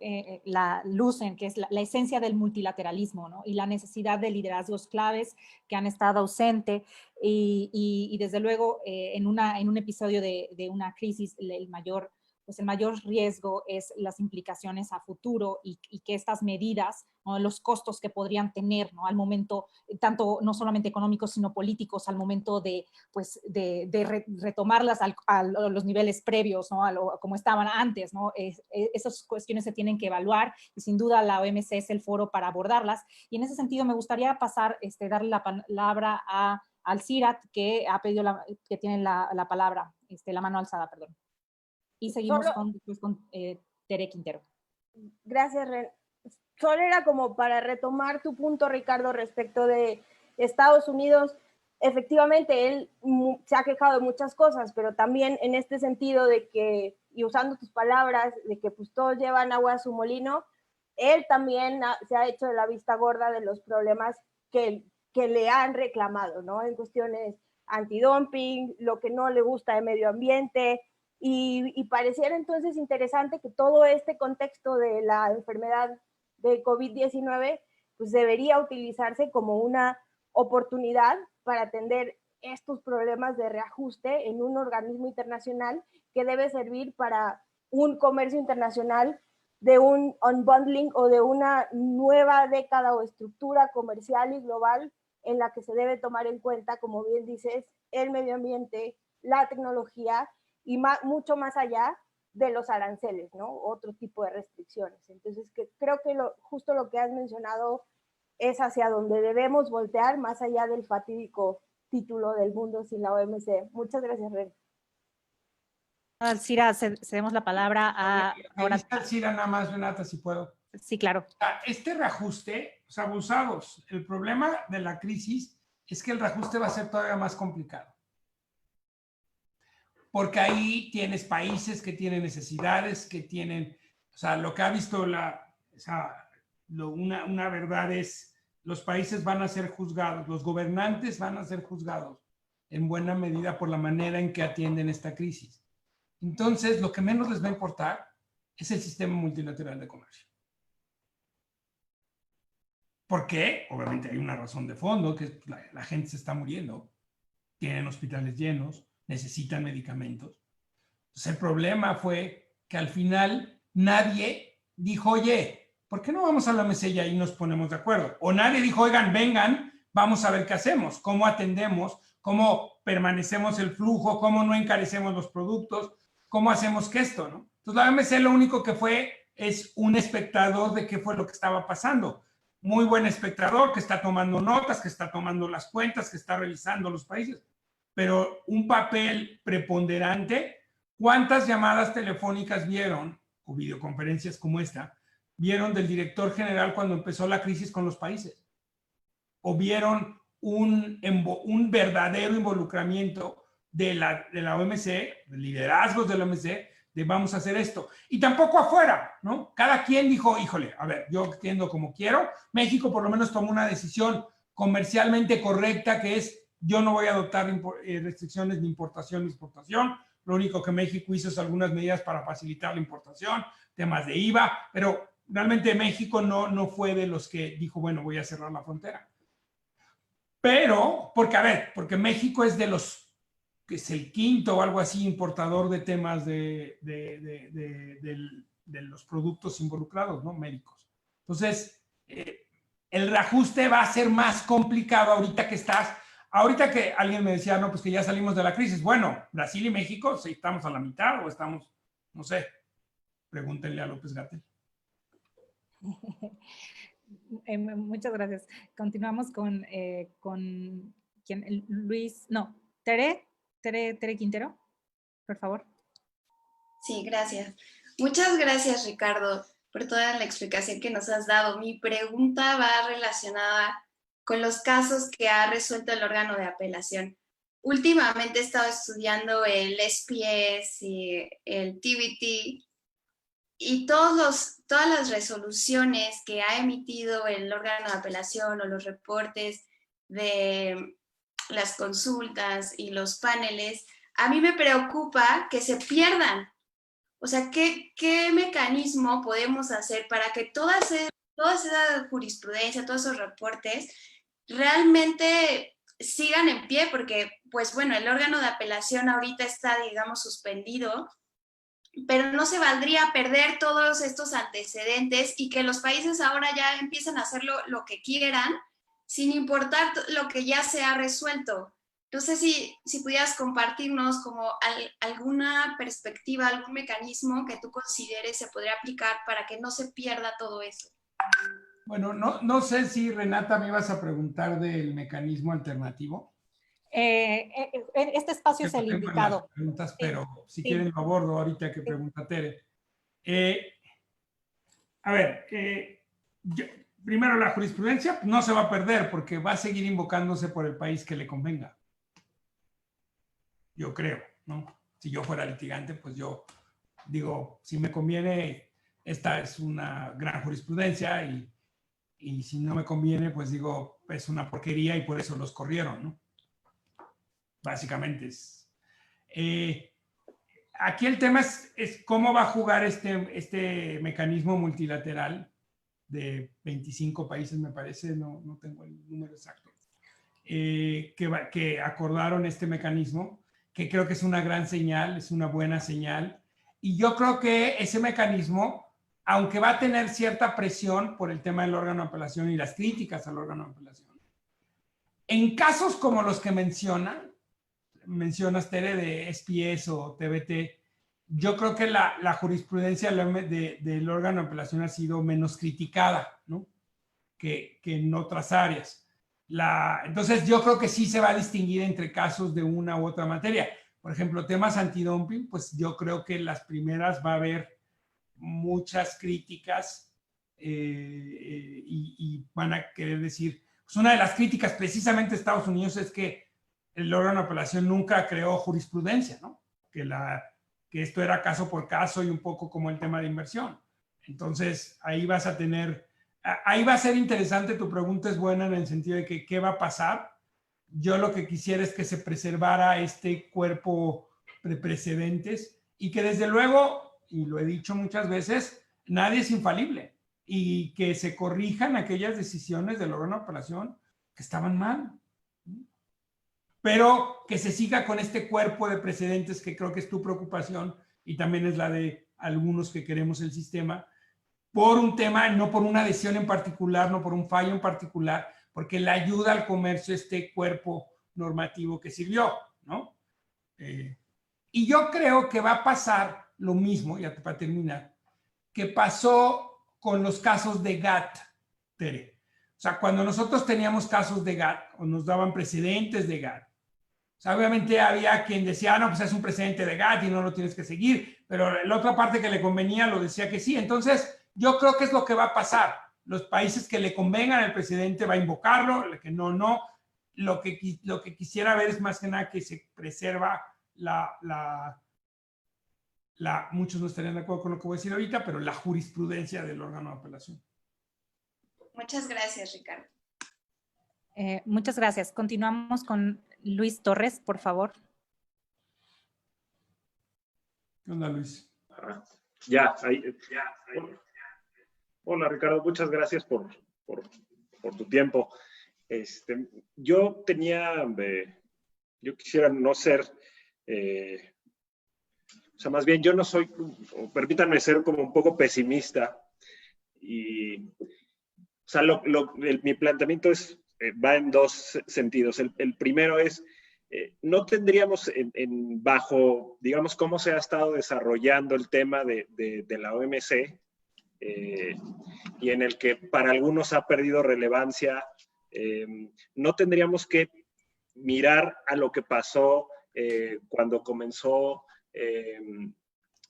S2: la luz en que es la esencia del multilateralismo, ¿no? Y la necesidad de liderazgos claves que han estado ausentes y desde luego en un episodio de una crisis el mayor riesgo es las implicaciones a futuro y que estas medidas, ¿no?, los costos que podrían tener, ¿no?, al momento, tanto no solamente económicos, sino políticos, al momento de retomarlas a los niveles previos, ¿no?, como estaban antes, ¿no? Esas cuestiones se tienen que evaluar y sin duda la OMC es el foro para abordarlas. Y en ese sentido me gustaría darle la palabra a Alcira, que ha pedido que tiene la palabra, la mano alzada, perdón. Y seguimos con Tere Quintero.
S1: Gracias, Ren. Solo era como para retomar tu punto, Ricardo, respecto de Estados Unidos. Efectivamente, él se ha quejado de muchas cosas, pero también en este sentido de que, y usando tus palabras, de que pues todos llevan agua a su molino, él también se ha hecho de la vista gorda de los problemas que le han reclamado, ¿no? En cuestiones antidumping, lo que no le gusta de medio ambiente, y pareciera entonces interesante que todo este contexto de la enfermedad de COVID-19 pues debería utilizarse como una oportunidad para atender estos problemas de reajuste en un organismo internacional que debe servir para un comercio internacional de un unbundling o de una nueva década o estructura comercial y global en la que se debe tomar en cuenta, como bien dices, el medio ambiente, la tecnología y mucho más allá de los aranceles, ¿no? Otro tipo de restricciones. Entonces, creo que justo lo que has mencionado es hacia donde debemos voltear, más allá del fatídico título del mundo sin la OMC. Muchas gracias, Ren.
S2: Alcira, cedemos la palabra a...
S3: Ahora Alcira, nada más, Renata, si puedo.
S2: Sí, claro.
S3: Este reajuste, o sea, abusados. El problema de la crisis es que el reajuste va a ser todavía más complicado. Porque ahí tienes países que tienen necesidades, que tienen, o sea, lo que ha visto una verdad es, los países van a ser juzgados, los gobernantes van a ser juzgados en buena medida por la manera en que atienden esta crisis. Entonces, lo que menos les va a importar es el sistema multilateral de comercio. ¿Por qué? Obviamente hay una razón de fondo, que la gente se está muriendo, tienen hospitales llenos, necesitan medicamentos. Entonces, el problema fue que al final nadie dijo, oye, ¿por qué no vamos a la mesa y ahí nos ponemos de acuerdo? O nadie dijo, oigan, vengan, vamos a ver qué hacemos, cómo atendemos, cómo permanecemos el flujo, cómo no encarecemos los productos, cómo hacemos que esto, ¿no? Entonces, la OMC lo único que fue es un espectador de qué fue lo que estaba pasando. Muy buen espectador que está tomando notas, que está tomando las cuentas, que está revisando los países, pero un papel preponderante. ¿Cuántas llamadas telefónicas vieron, o videoconferencias como esta, vieron del director general cuando empezó la crisis con los países? ¿O vieron un verdadero involucramiento de la OMC, de liderazgos de la OMC, de vamos a hacer esto? Y tampoco afuera, ¿no? Cada quien dijo, híjole, a ver, yo entiendo como quiero. México por lo menos tomó una decisión comercialmente correcta, que es, yo no voy a adoptar restricciones de importación y exportación. Lo único que México hizo es algunas medidas para facilitar la importación, temas de IVA, pero realmente México no fue de los que dijo, bueno, voy a cerrar la frontera. Pero, porque México es de los, que es el quinto o algo así, importador de temas de los productos involucrados, ¿no? Médicos. Entonces, el reajuste va a ser más complicado ahorita que alguien me decía, no, pues que ya salimos de la crisis. Bueno, Brasil y México, si estamos a la mitad o estamos, no sé, pregúntenle a López-Gatell.
S2: Muchas gracias. Continuamos con ¿quién? Luis, no, Tere Quintero, por favor.
S5: Sí, gracias. Muchas gracias, Ricardo, por toda la explicación que nos has dado. Mi pregunta va relacionada con los casos que ha resuelto el órgano de apelación. Últimamente he estado estudiando el SPS y el TBT y todas las resoluciones que ha emitido el órgano de apelación o los reportes de las consultas y los paneles, a mí me preocupa que se pierdan. O sea, ¿qué mecanismo podemos hacer para que toda esa jurisprudencia, todos esos reportes realmente sigan en pie? Porque, pues bueno, el órgano de apelación ahorita está, digamos, suspendido, pero no se valdría perder todos estos antecedentes y que los países ahora ya empiecen a hacer lo que quieran, sin importar lo que ya se ha resuelto. No sé si pudieras compartirnos como alguna perspectiva, algún mecanismo que tú consideres se podría aplicar para que no se pierda todo eso.
S3: Bueno, no sé si, Renata, me ibas a preguntar del mecanismo alternativo.
S2: Este espacio es el indicado.
S3: Preguntas, pero si quieren lo abordo ahorita que pregunta Tere. Primero, la jurisprudencia no se va a perder porque va a seguir invocándose por el país que le convenga. Yo creo, ¿no? Si yo fuera litigante, pues yo digo, si me conviene, esta es una gran jurisprudencia y si no me conviene, pues digo, es una porquería y por eso los corrieron, ¿no? Básicamente es. Aquí el tema es cómo va a jugar este mecanismo multilateral de 25 países, me parece, no tengo el número exacto, que acordaron este mecanismo, que creo que es una gran señal, es una buena señal. Y yo creo que ese mecanismo aunque va a tener cierta presión por el tema del órgano de apelación y las críticas al órgano de apelación. En casos como los que mencionas, Tere, de SPS o TBT, yo creo que la jurisprudencia del órgano de apelación ha sido menos criticada, ¿no? que en otras áreas. Entonces, yo creo que sí se va a distinguir entre casos de una u otra materia. Por ejemplo, temas antidumping, pues yo creo que las primeras va a haber muchas críticas y van a querer decir, pues una de las críticas precisamente de Estados Unidos es que el órgano de apelación nunca creó jurisprudencia, ¿no? Que esto era caso por caso y un poco como el tema de inversión. Entonces, ahí va a ser interesante. Tu pregunta es buena en el sentido de que qué va a pasar. Yo lo que quisiera es que se preservara este cuerpo de precedentes y que desde luego, y lo he dicho muchas veces, nadie es infalible y que se corrijan aquellas decisiones del órgano de apelación que estaban mal, pero que se siga con este cuerpo de precedentes que creo que es tu preocupación y también es la de algunos que queremos el sistema, por un tema, no por una decisión en particular, no por un fallo en particular, porque le ayuda al comercio este cuerpo normativo que sirvió, ¿no? Y yo creo que va a pasar lo mismo, ya para terminar, que pasó con los casos de GATT, Tere. O sea, cuando nosotros teníamos casos de GATT o nos daban precedentes de GATT, o sea, obviamente había quien decía, no, pues es un precedente de GATT y no lo tienes que seguir, pero la otra parte que le convenía lo decía que sí. Entonces, yo creo que es lo que va a pasar. Los países que le convengan al presidente va a invocarlo, el que no, no. Lo que quisiera ver es más que nada que se preserva muchos no estarían de acuerdo con lo que voy a decir ahorita, pero la jurisprudencia del órgano de apelación.
S5: Muchas gracias, Ricardo.
S2: Muchas gracias. Continuamos con Luis Torres, por favor.
S3: ¿Qué onda, Luis?
S6: Hola, Ricardo, muchas gracias por tu tiempo. Yo quisiera no ser, o sea, más bien yo no soy, permítanme ser como un poco pesimista y, o sea, mi planteamiento va en dos sentidos. El primero es, no tendríamos bajo, digamos, cómo se ha estado desarrollando el tema de la OMC, y en el que para algunos ha perdido relevancia, no tendríamos que mirar a lo que pasó cuando comenzó,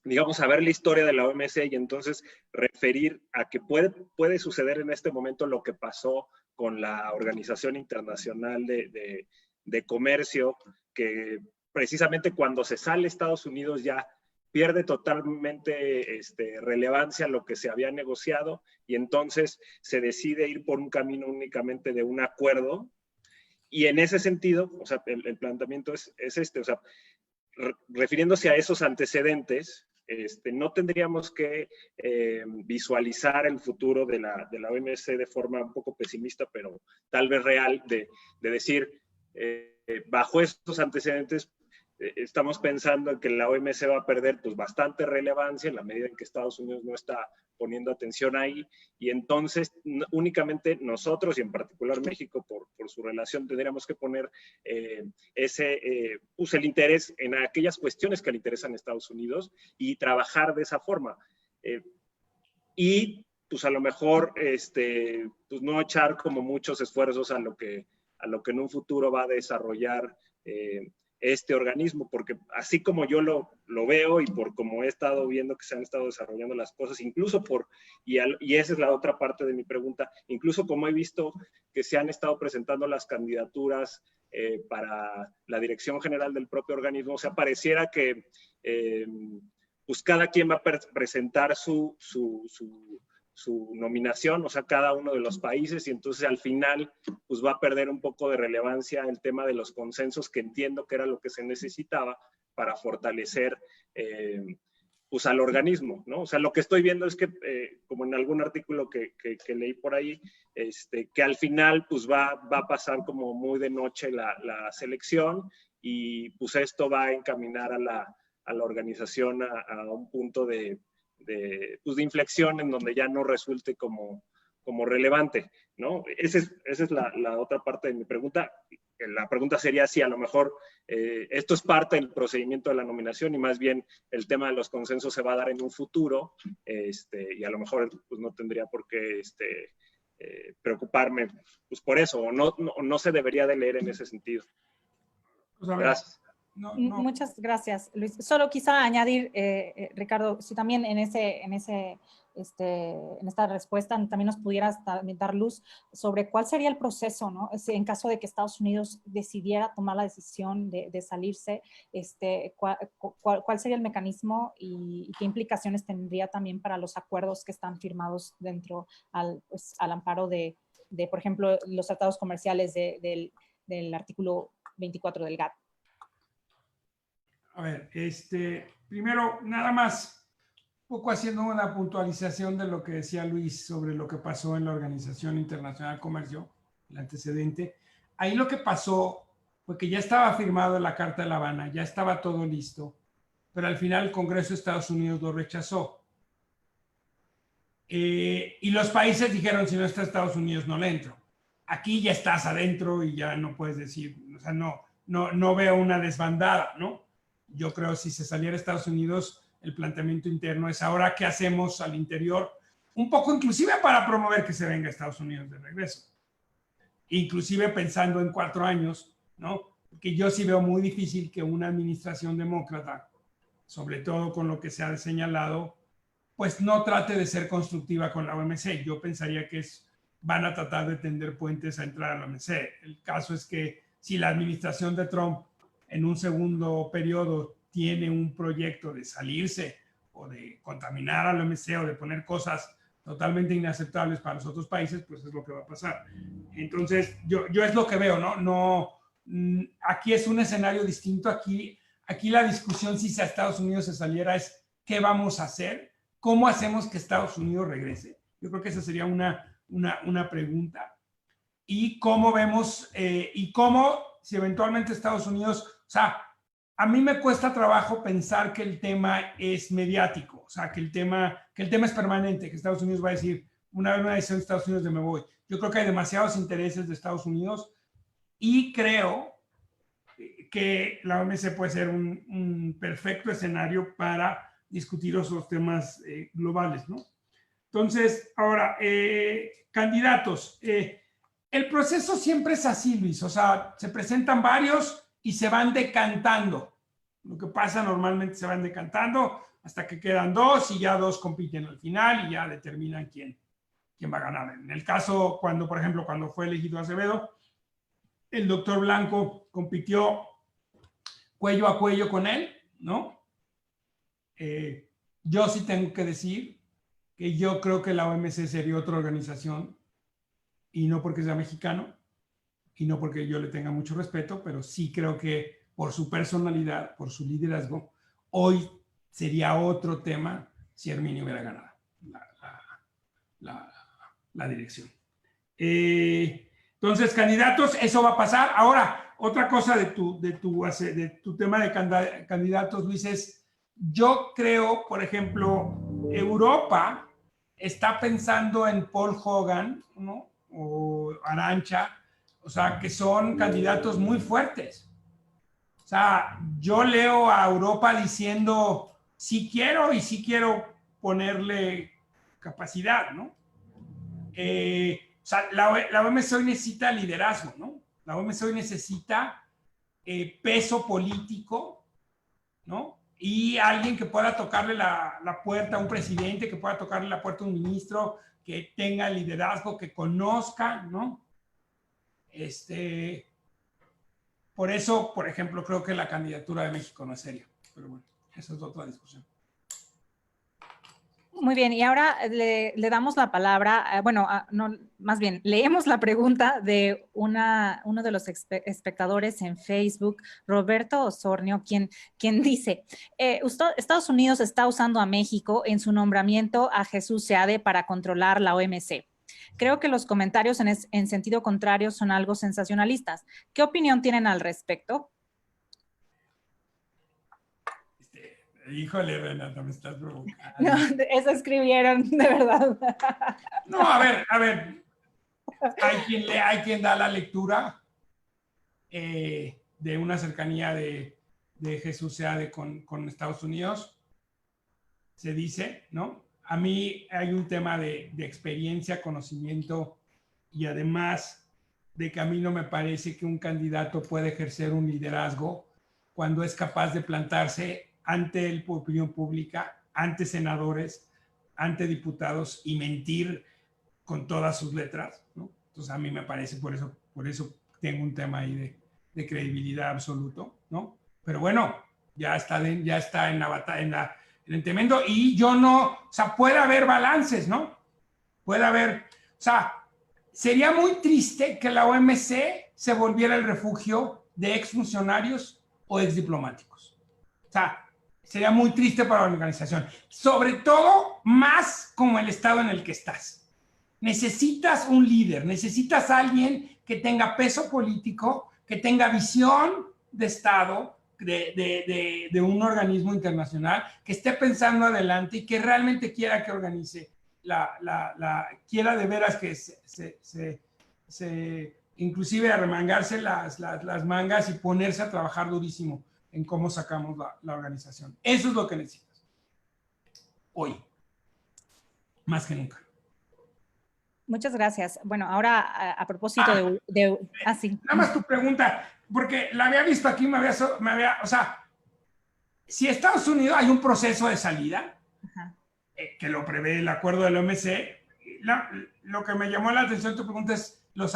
S6: digamos, a ver la historia de la OMC y entonces referir a que puede suceder en este momento lo que pasó con la Organización Internacional de Comercio, que precisamente cuando se sale Estados Unidos ya pierde totalmente relevancia lo que se había negociado y entonces se decide ir por un camino únicamente de un acuerdo. Y en ese sentido, o sea, el planteamiento es o sea, refiriéndose a esos antecedentes, no tendríamos que visualizar el futuro de la OMC de forma un poco pesimista, pero tal vez real, de decir, bajo estos antecedentes, estamos pensando en que la OMC va a perder pues bastante relevancia en la medida en que Estados Unidos no está poniendo atención ahí y entonces únicamente nosotros y en particular México por su relación tendríamos que poner pues el interés en aquellas cuestiones que le interesan a Estados Unidos y trabajar de esa forma y pues a lo mejor pues no echar como muchos esfuerzos a lo que en un futuro va a desarrollar este organismo, porque así como yo lo veo y por como he estado viendo que se han estado desarrollando las cosas, incluso y esa es la otra parte de mi pregunta, incluso como he visto que se han estado presentando las candidaturas para la dirección general del propio organismo, o sea, pareciera que pues cada quien va a presentar su nominación, o sea, cada uno de los países, y entonces al final pues va a perder un poco de relevancia el tema de los consensos, que entiendo que era lo que se necesitaba para fortalecer pues al organismo, ¿no? O sea, lo que estoy viendo es que, como en algún artículo que leí por ahí, que al final pues va a pasar como muy de noche la selección y pues esto va a encaminar a la organización a un punto de pues de inflexión en donde ya no resulte como relevante, ¿no? Esa es la otra parte de mi pregunta. La pregunta sería si a lo mejor esto es parte del procedimiento de la nominación y más bien el tema de los consensos se va a dar en un futuro, y a lo mejor pues, no tendría por qué preocuparme pues, por eso, o no se debería de leer en ese sentido.
S3: Pues a ver,
S6: Gracias.
S3: no.
S2: Muchas gracias, Luis. Solo quizá añadir, Ricardo, si también en esta respuesta también nos pudieras dar luz sobre cuál sería el proceso, ¿no? En caso de que Estados Unidos decidiera tomar la decisión de salirse, cuál sería el mecanismo y qué implicaciones tendría también para los acuerdos que están firmados dentro al amparo de, por ejemplo, los tratados comerciales del artículo 24 del GATT.
S3: A ver, primero, nada más, un poco haciendo una puntualización de lo que decía Luis sobre lo que pasó en la Organización Internacional de Comercio, el antecedente. Ahí lo que pasó fue que ya estaba firmado la Carta de La Habana, ya estaba todo listo, pero al final el Congreso de Estados Unidos lo rechazó. Y los países dijeron, si no está Estados Unidos, no le entro. Aquí ya estás adentro y ya no puedes decir, o sea, no veo una desbandada, ¿no? Yo creo que si se saliera Estados Unidos, el planteamiento interno es ahora qué hacemos al interior, un poco inclusive para promover que se venga a Estados Unidos de regreso. Inclusive pensando en 4 años, ¿no? Porque yo sí veo muy difícil que una administración demócrata, sobre todo con lo que se ha señalado, pues no trate de ser constructiva con la OMC. Yo pensaría que van a tratar de tender puentes a entrar a la OMC. El caso es que si la administración de Trump en un segundo periodo tiene un proyecto de salirse o de contaminar a la OMC o de poner cosas totalmente inaceptables para los otros países, pues es lo que va a pasar. Entonces, yo es lo que veo, ¿no? Aquí es un escenario distinto. Aquí la discusión si a Estados Unidos se saliera es ¿qué vamos a hacer? ¿Cómo hacemos que Estados Unidos regrese? Yo creo que esa sería una pregunta. Y cómo vemos, y cómo si eventualmente Estados Unidos, o sea, a mí me cuesta trabajo pensar que el tema es mediático, o sea, que el tema es permanente, que Estados Unidos va a decir, una decisión de Estados Unidos de me voy. Yo creo que hay demasiados intereses de Estados Unidos y creo que la OMC puede ser un perfecto escenario para discutir esos temas globales, ¿no? Entonces, ahora, candidatos. El proceso siempre es así, Luis, o sea, se presentan varios y se van decantando. Lo que pasa normalmente se van decantando hasta que quedan 2 y ya 2 compiten al final y ya determinan quién va a ganar. En el caso, por ejemplo, cuando fue elegido Acevedo, el doctor Blanco compitió cuello a cuello con él, ¿no? Yo sí tengo que decir que yo creo que la OMC sería otra organización, y no porque sea mexicano, y no porque yo le tenga mucho respeto, pero sí creo que por su personalidad, por su liderazgo, hoy sería otro tema si Herminio hubiera ganado la dirección. Entonces, candidatos, eso va a pasar. Ahora, otra cosa de tu tema de candidatos, Luis, es, yo creo, por ejemplo, Europa está pensando en Paul Hogan, ¿no? O Arantxa, o sea, que son candidatos muy fuertes. O sea, yo leo a Europa diciendo, sí quiero ponerle capacidad, ¿no? O sea, la OMC hoy necesita liderazgo, ¿no? La OMC hoy necesita peso político, ¿no? Y alguien que pueda tocarle la puerta a un presidente, que pueda tocarle la puerta a un ministro, que tenga liderazgo, que conozca, ¿no? Por eso, por ejemplo, creo que la candidatura de México no es seria. Pero bueno, esa es otra discusión.
S2: Muy bien, y ahora le damos la palabra, no, más bien, leemos la pregunta de uno de los espectadores en Facebook, Roberto Osornio, quien dice, Estados Unidos está usando a México en su nombramiento a Jesús Seade para controlar la OMC. Creo que los comentarios en sentido contrario son algo sensacionalistas. ¿Qué opinión tienen al respecto?
S3: Híjole, Renata, me estás provocando.
S2: No, eso escribieron, de verdad.
S3: No, a ver. Hay quien da la lectura de una cercanía de Jesús Seade con Estados Unidos. Se dice, ¿no? A mí hay un tema de experiencia, conocimiento y además de que a mí no me parece que un candidato puede ejercer un liderazgo cuando es capaz de plantarse ante la opinión pública, ante senadores, ante diputados y mentir con todas sus letras, ¿no? Entonces a mí me parece, por eso tengo un tema ahí de credibilidad absoluto, ¿no? Pero bueno, ya está en la batalla, en el tremendo, y yo no, o sea, puede haber balances, ¿no? Puede haber, o sea, sería muy triste que la OMC se volviera el refugio de exfuncionarios o exdiplomáticos. O sea, sería muy triste para la organización. Sobre todo, más como el estado en el que estás. Necesitas un líder, necesitas a alguien que tenga peso político, que tenga visión de Estado, de un organismo internacional, que esté pensando adelante y que realmente quiera que organice quiera de veras que inclusive arremangarse las mangas y ponerse a trabajar durísimo en cómo sacamos la organización. Eso es lo que necesitas hoy, más que nunca.
S2: Muchas gracias. Bueno, ahora a propósito sí.
S3: Nada más tu pregunta, porque la había visto aquí, o sea, si Estados Unidos hay un proceso de salida, que lo prevé el acuerdo del OMC, lo que me llamó la atención de tu pregunta es los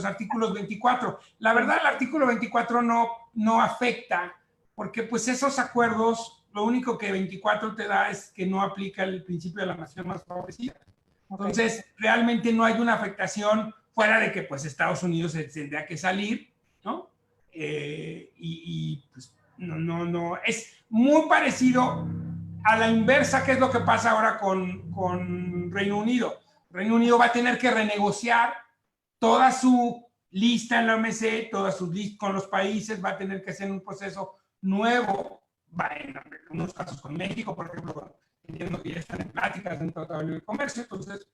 S3: artículos 24. La verdad, el artículo 24 no afecta, porque pues esos acuerdos, lo único que 24 te da es que no aplica el principio de la nación más favorecida. Entonces, realmente no hay una afectación fuera de que pues Estados Unidos tendría que salir, ¿no? Pues no, es muy parecido a la inversa, que es lo que pasa ahora con Reino Unido. Reino Unido va a tener que renegociar toda su lista en la OMC, todas sus listas con los países, va a tener que hacer un proceso nuevo, en unos casos con México, por ejemplo, entiendo que ya están en pláticas dentro del Tratado de Libre Comercio, entonces,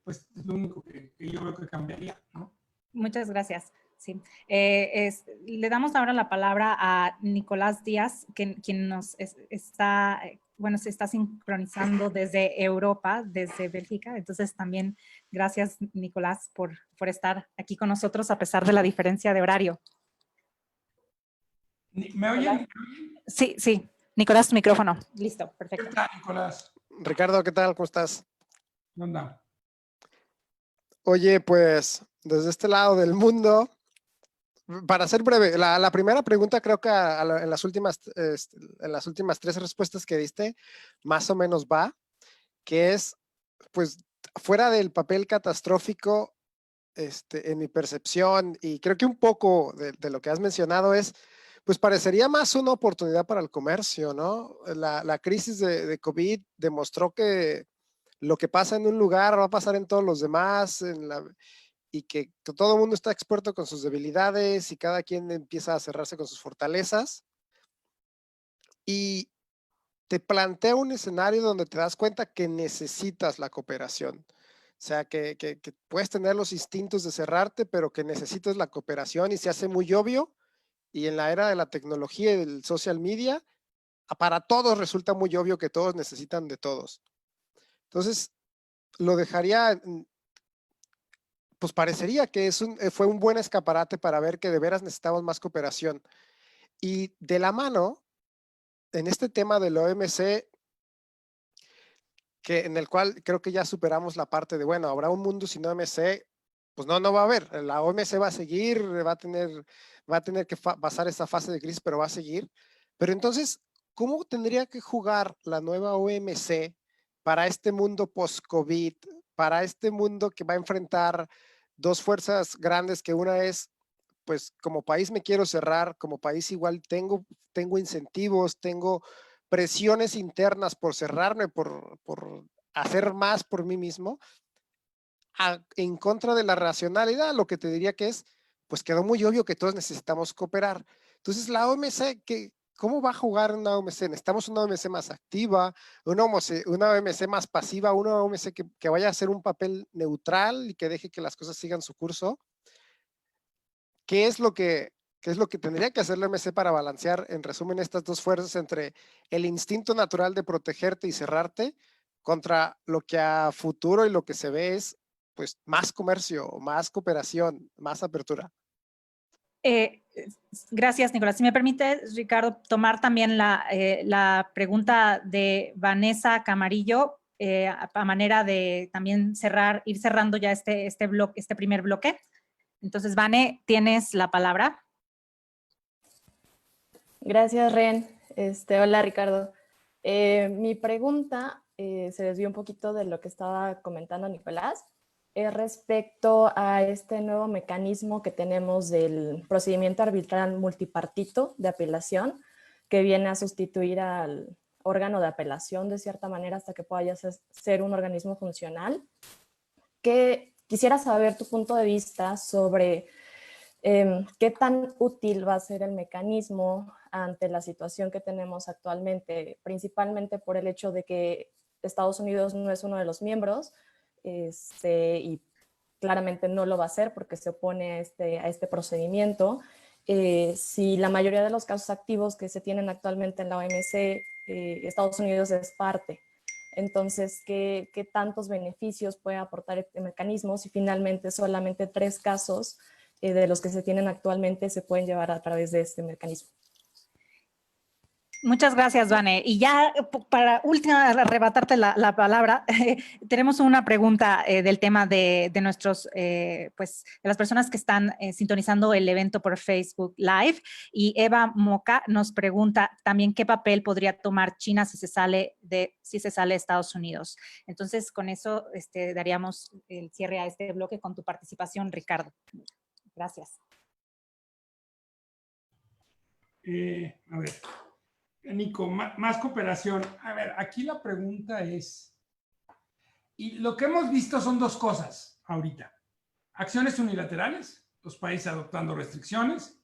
S3: pues es lo único que yo creo que cambiaría, ¿no?
S2: Muchas gracias. Sí. Le damos ahora la palabra a Nicolás Díaz, quien se está sincronizando desde Europa, desde Bélgica. Entonces también gracias, Nicolás, por estar aquí con nosotros a pesar de la diferencia de horario.
S3: ¿Me oyen?
S2: Sí. Nicolás, tu micrófono. Listo, perfecto.
S3: ¿Qué tal, Nicolás?
S7: Ricardo, ¿qué tal? ¿Cómo estás?
S3: ¿Qué onda?
S7: Oye, pues desde este lado del mundo, para ser breve, la primera pregunta creo que en las últimas 3 respuestas que diste, más o menos va, que es, pues, fuera del papel catastrófico, en mi percepción, y creo que un poco de lo que has mencionado es, pues parecería más una oportunidad para el comercio, ¿no? La crisis de COVID demostró que lo que pasa en un lugar va a pasar en todos los demás, y que todo el mundo está expuesto con sus debilidades y cada quien empieza a cerrarse con sus fortalezas. Y te plantea un escenario donde te das cuenta que necesitas la cooperación. O sea, que puedes tener los instintos de cerrarte, pero que necesitas la cooperación y se hace muy obvio. Y en la era de la tecnología y del social media, para todos resulta muy obvio que todos necesitan de todos. Entonces, lo dejaría, pues parecería que fue un buen escaparate para ver que de veras necesitamos más cooperación. Y de la mano, en este tema del OMC, en el cual creo que ya superamos la parte de, bueno, habrá un mundo sin OMC, pues no va a haber. La OMC va a seguir, va a tener que pasar esta fase de crisis, pero va a seguir. Pero entonces, ¿cómo tendría que jugar la nueva OMC para este mundo post-COVID, para este mundo que va a enfrentar dos fuerzas grandes, que una es, pues como país me quiero cerrar, como país igual tengo incentivos, tengo presiones internas por cerrarme, por hacer más por mí mismo, en contra de la racionalidad, lo que te diría que es, pues quedó muy obvio que todos necesitamos cooperar. Entonces la OMC, ¿cómo va a jugar una OMC? ¿Necesitamos una OMC más activa, una OMC más pasiva, una OMC que vaya a hacer un papel neutral y que deje que las cosas sigan su curso? ¿Qué es lo que tendría que hacer la OMC para balancear, en resumen, estas dos fuerzas entre el instinto natural de protegerte y cerrarte contra lo que a futuro y lo que se ve es pues más comercio, más cooperación, más apertura?
S2: Gracias, Nicolás. Si me permite, Ricardo, tomar también la pregunta de Vanessa Camarillo a manera de también ir cerrando ya este primer bloque. Entonces, Vane, tienes la palabra.
S8: Gracias, Ren. Hola, Ricardo. Mi pregunta se desvió un poquito de lo que estaba comentando Nicolás. Respecto a este nuevo mecanismo que tenemos del procedimiento arbitral multipartito de apelación, que viene a sustituir al órgano de apelación de cierta manera hasta que pueda ser un organismo funcional. Que quisiera saber tu punto de vista sobre qué tan útil va a ser el mecanismo ante la situación que tenemos actualmente, principalmente por el hecho de que Estados Unidos no es uno de los miembros, y claramente no lo va a hacer porque se opone a este procedimiento. Si la mayoría de los casos activos que se tienen actualmente en la OMC, Estados Unidos es parte. Entonces, ¿qué tantos beneficios puede aportar este mecanismo si finalmente solamente 3 casos de los que se tienen actualmente se pueden llevar a través de este mecanismo?
S2: Muchas gracias, Vane. Y ya para última, arrebatarte la palabra, tenemos una pregunta del tema de nuestros, pues, de las personas que están sintonizando el evento por Facebook Live. Y Eva Moca nos pregunta también qué papel podría tomar China si se sale de Estados Unidos. Entonces, con eso daríamos el cierre a este bloque con tu participación, Ricardo. Gracias.
S3: A ver. Nico, más cooperación. A ver, aquí la pregunta es, y lo que hemos visto son 2 cosas ahorita. Acciones unilaterales, los países adoptando restricciones,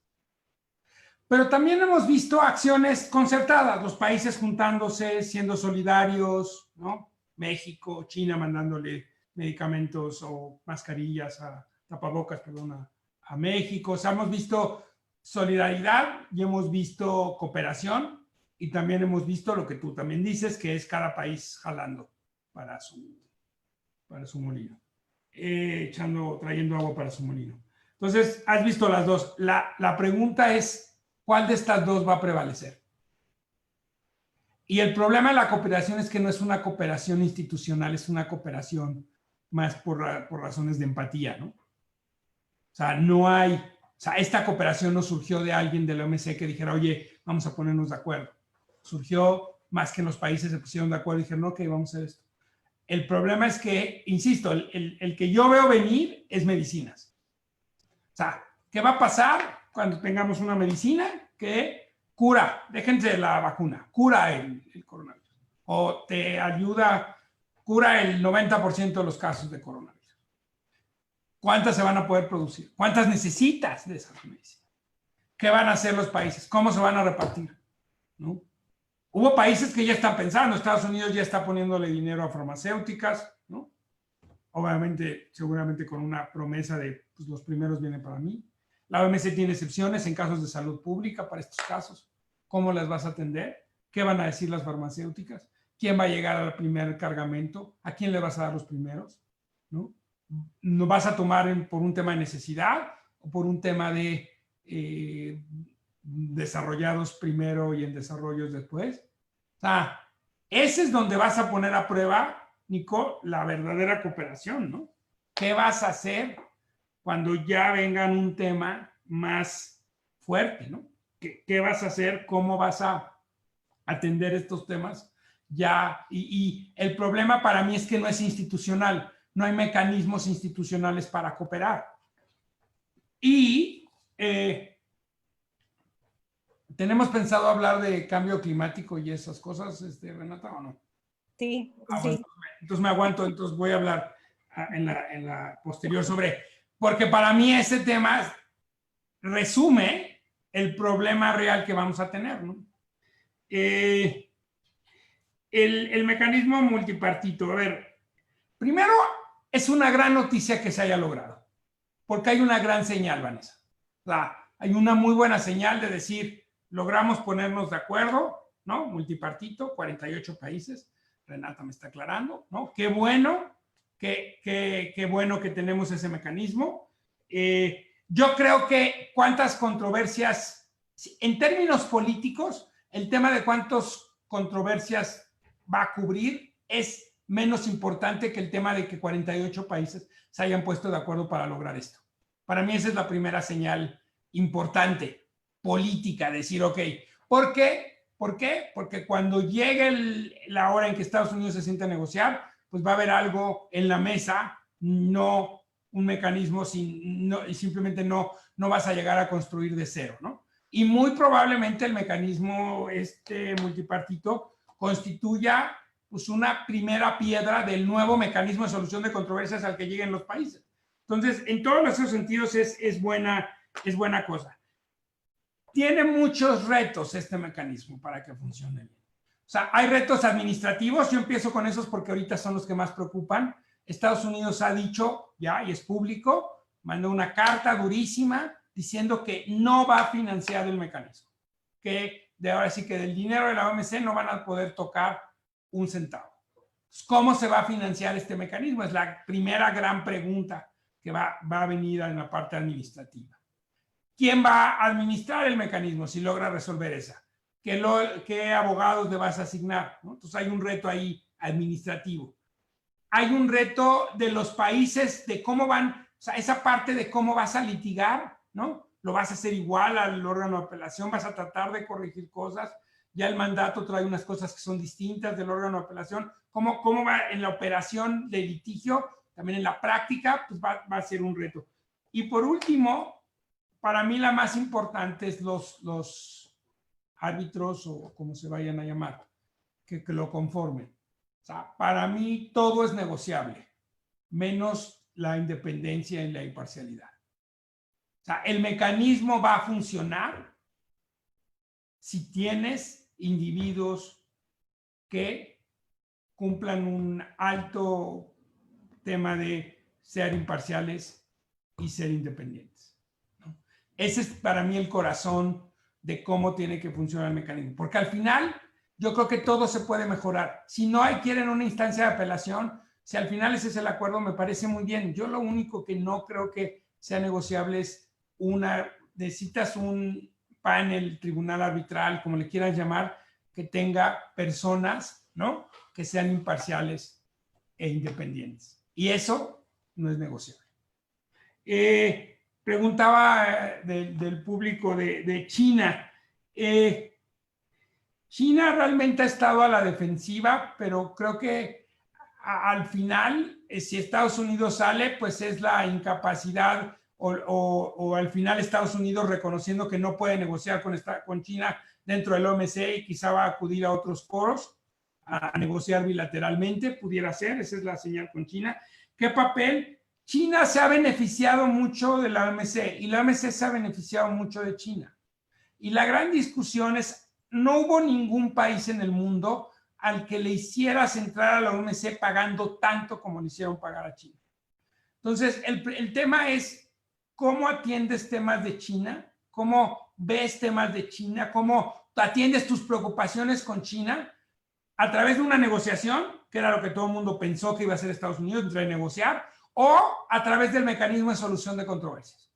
S3: pero también hemos visto acciones concertadas, los países juntándose, siendo solidarios, ¿no? México, China mandándole medicamentos o mascarillas, tapabocas, perdón, a México. O sea, hemos visto solidaridad y hemos visto cooperación. Y también hemos visto lo que tú también dices, que es cada país jalando para su molino, trayendo agua para su molino. Entonces, has visto las dos. La pregunta es, ¿cuál de estas dos va a prevalecer? Y el problema de la cooperación es que no es una cooperación institucional, es una cooperación más por razones de empatía, ¿no? O sea, esta cooperación no surgió de alguien de la OMC que dijera, oye, vamos a ponernos de acuerdo. Surgió más que los países se pusieron de acuerdo y dijeron, ok, vamos a hacer esto. El problema es que, insisto, el que yo veo venir es medicinas. O sea, ¿qué va a pasar cuando tengamos una medicina que cura, déjense la vacuna, cura el coronavirus? O te ayuda, cura el 90% de los casos de coronavirus. ¿Cuántas se van a poder producir? ¿Cuántas necesitas de esa medicina? ¿Qué van a hacer los países? ¿Cómo se van a repartir? ¿No? Hubo países que ya están pensando, Estados Unidos ya está poniéndole dinero a farmacéuticas, ¿no? Obviamente, seguramente con una promesa de, pues los primeros vienen para mí. La OMS tiene excepciones en casos de salud pública para estos casos. ¿Cómo las vas a atender? ¿Qué van a decir las farmacéuticas? ¿Quién va a llegar al primer cargamento? ¿A quién le vas a dar los primeros? ¿No? ¿No vas a tomar por un tema de necesidad o por un tema de desarrollados primero y en desarrollos después? O sea, ese es donde vas a poner a prueba, Nico, la verdadera cooperación, ¿no? ¿Qué vas a hacer cuando ya vengan un tema más fuerte, ¿no? ¿Qué vas a hacer? ¿Cómo vas a atender estos temas? Ya, y el problema para mí es que no es institucional, no hay mecanismos institucionales para cooperar. Y ¿tenemos pensado hablar de cambio climático y esas cosas, Renata, o no?
S2: Sí,
S3: sí. Entonces me aguanto, entonces voy a hablar en la posterior porque para mí ese tema resume el problema real que vamos a tener, ¿no? El mecanismo multipartito, a ver, primero es una gran noticia que se haya logrado, porque hay una gran señal, Vanessa. O sea, hay una muy buena señal de decir, logramos ponernos de acuerdo, ¿no? Multipartito, 48 países, Renata me está aclarando, ¿no? Qué bueno, qué bueno que tenemos ese mecanismo. Yo creo que cuántas controversias, en términos políticos, el tema de cuántas controversias va a cubrir es menos importante que el tema de que 48 países se hayan puesto de acuerdo para lograr esto. Para mí esa es la primera señal importante, política, decir, ok, ¿por qué? ¿Por qué? Porque cuando llegue la hora en que Estados Unidos se siente a negociar, pues va a haber algo en la mesa, no un mecanismo, simplemente no vas a llegar a construir de cero, ¿no? Y muy probablemente el mecanismo multipartito constituya pues una primera piedra del nuevo mecanismo de solución de controversias al que lleguen los países. Entonces, en todos esos sentidos es buena cosa. Tiene muchos retos este mecanismo para que funcione bien. O sea, hay retos administrativos, yo empiezo con esos porque ahorita son los que más preocupan. Estados Unidos ha dicho ya, y es público, mandó una carta durísima diciendo que no va a financiar el mecanismo, que de ahora sí que del dinero de la OMC no van a poder tocar un centavo. ¿Cómo se va a financiar este mecanismo? Es la primera gran pregunta que va a venir en la parte administrativa. ¿Quién va a administrar el mecanismo si logra resolver esa? ¿Qué abogados le vas a asignar? ¿No? Entonces hay un reto ahí administrativo. Hay un reto de los países de cómo van, o sea, esa parte de cómo vas a litigar, ¿no? Lo vas a hacer igual al órgano de apelación, vas a tratar de corregir cosas. Ya el mandato trae unas cosas que son distintas del órgano de apelación. ¿Cómo va en la operación de litigio? También en la práctica, pues va a ser un reto. Y por último, para mí la más importante es los árbitros o como se vayan a llamar, que lo conformen. O sea, para mí todo es negociable, menos la independencia y la imparcialidad. O sea, el mecanismo va a funcionar si tienes individuos que cumplan un alto tema de ser imparciales y ser independientes, ¿no? Ese es para mí el corazón de cómo tiene que funcionar el mecanismo, porque al final yo creo que todo se puede mejorar. Si no quieren una instancia de apelación, si al final ese es el acuerdo, me parece muy bien. Yo lo único que no creo que sea negociable es necesitas un panel, tribunal arbitral, como le quieras llamar, que tenga personas, ¿no?, que sean imparciales e independientes. Y eso no es negociable. Preguntaba del público de China. China realmente ha estado a la defensiva, pero creo que al final, si Estados Unidos sale, pues es la incapacidad o al final Estados Unidos reconociendo que no puede negociar con China dentro del OMC y quizá va a acudir a otros foros a negociar bilateralmente, pudiera ser, esa es la señal con China. ¿Qué papel? China se ha beneficiado mucho de la OMC y la OMC se ha beneficiado mucho de China. Y la gran discusión es, no hubo ningún país en el mundo al que le hicieras entrar a la OMC pagando tanto como le hicieron pagar a China. Entonces, el tema es cómo atiendes temas de China, cómo ves temas de China, cómo atiendes tus preocupaciones con China a través de una negociación, que era lo que todo el mundo pensó que iba a hacer Estados Unidos, entrar a negociar, o a través del mecanismo de solución de controversias.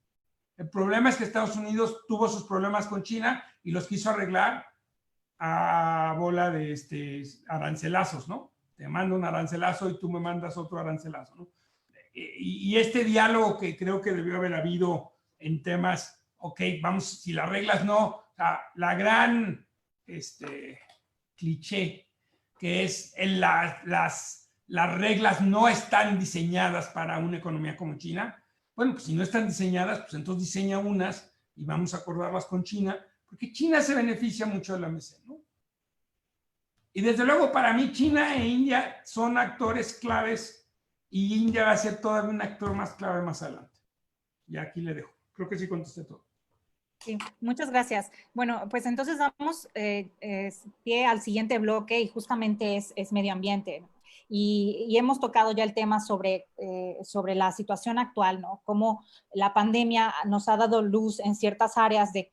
S3: El problema es que Estados Unidos tuvo sus problemas con China y los quiso arreglar a bola de arancelazos, ¿no? Te mando un arancelazo y tú me mandas otro arancelazo, ¿no? Y este diálogo que creo que debió haber habido en temas, ok, vamos, si las reglas no, o sea, la gran cliché que es las reglas no están diseñadas para una economía como China. Bueno, pues si no están diseñadas, pues entonces diseña unas y vamos a acordarlas con China, porque China se beneficia mucho de la OMC, ¿no? Y desde luego para mí China e India son actores claves y India va a ser todavía un actor más clave más adelante. Y aquí le dejo. Creo que sí contesté todo.
S2: Sí, muchas gracias. Bueno, pues entonces damos pie al siguiente bloque y justamente es medio ambiente. Y hemos tocado ya el tema sobre la situación actual, ¿no? Cómo la pandemia nos ha dado luz en ciertas áreas de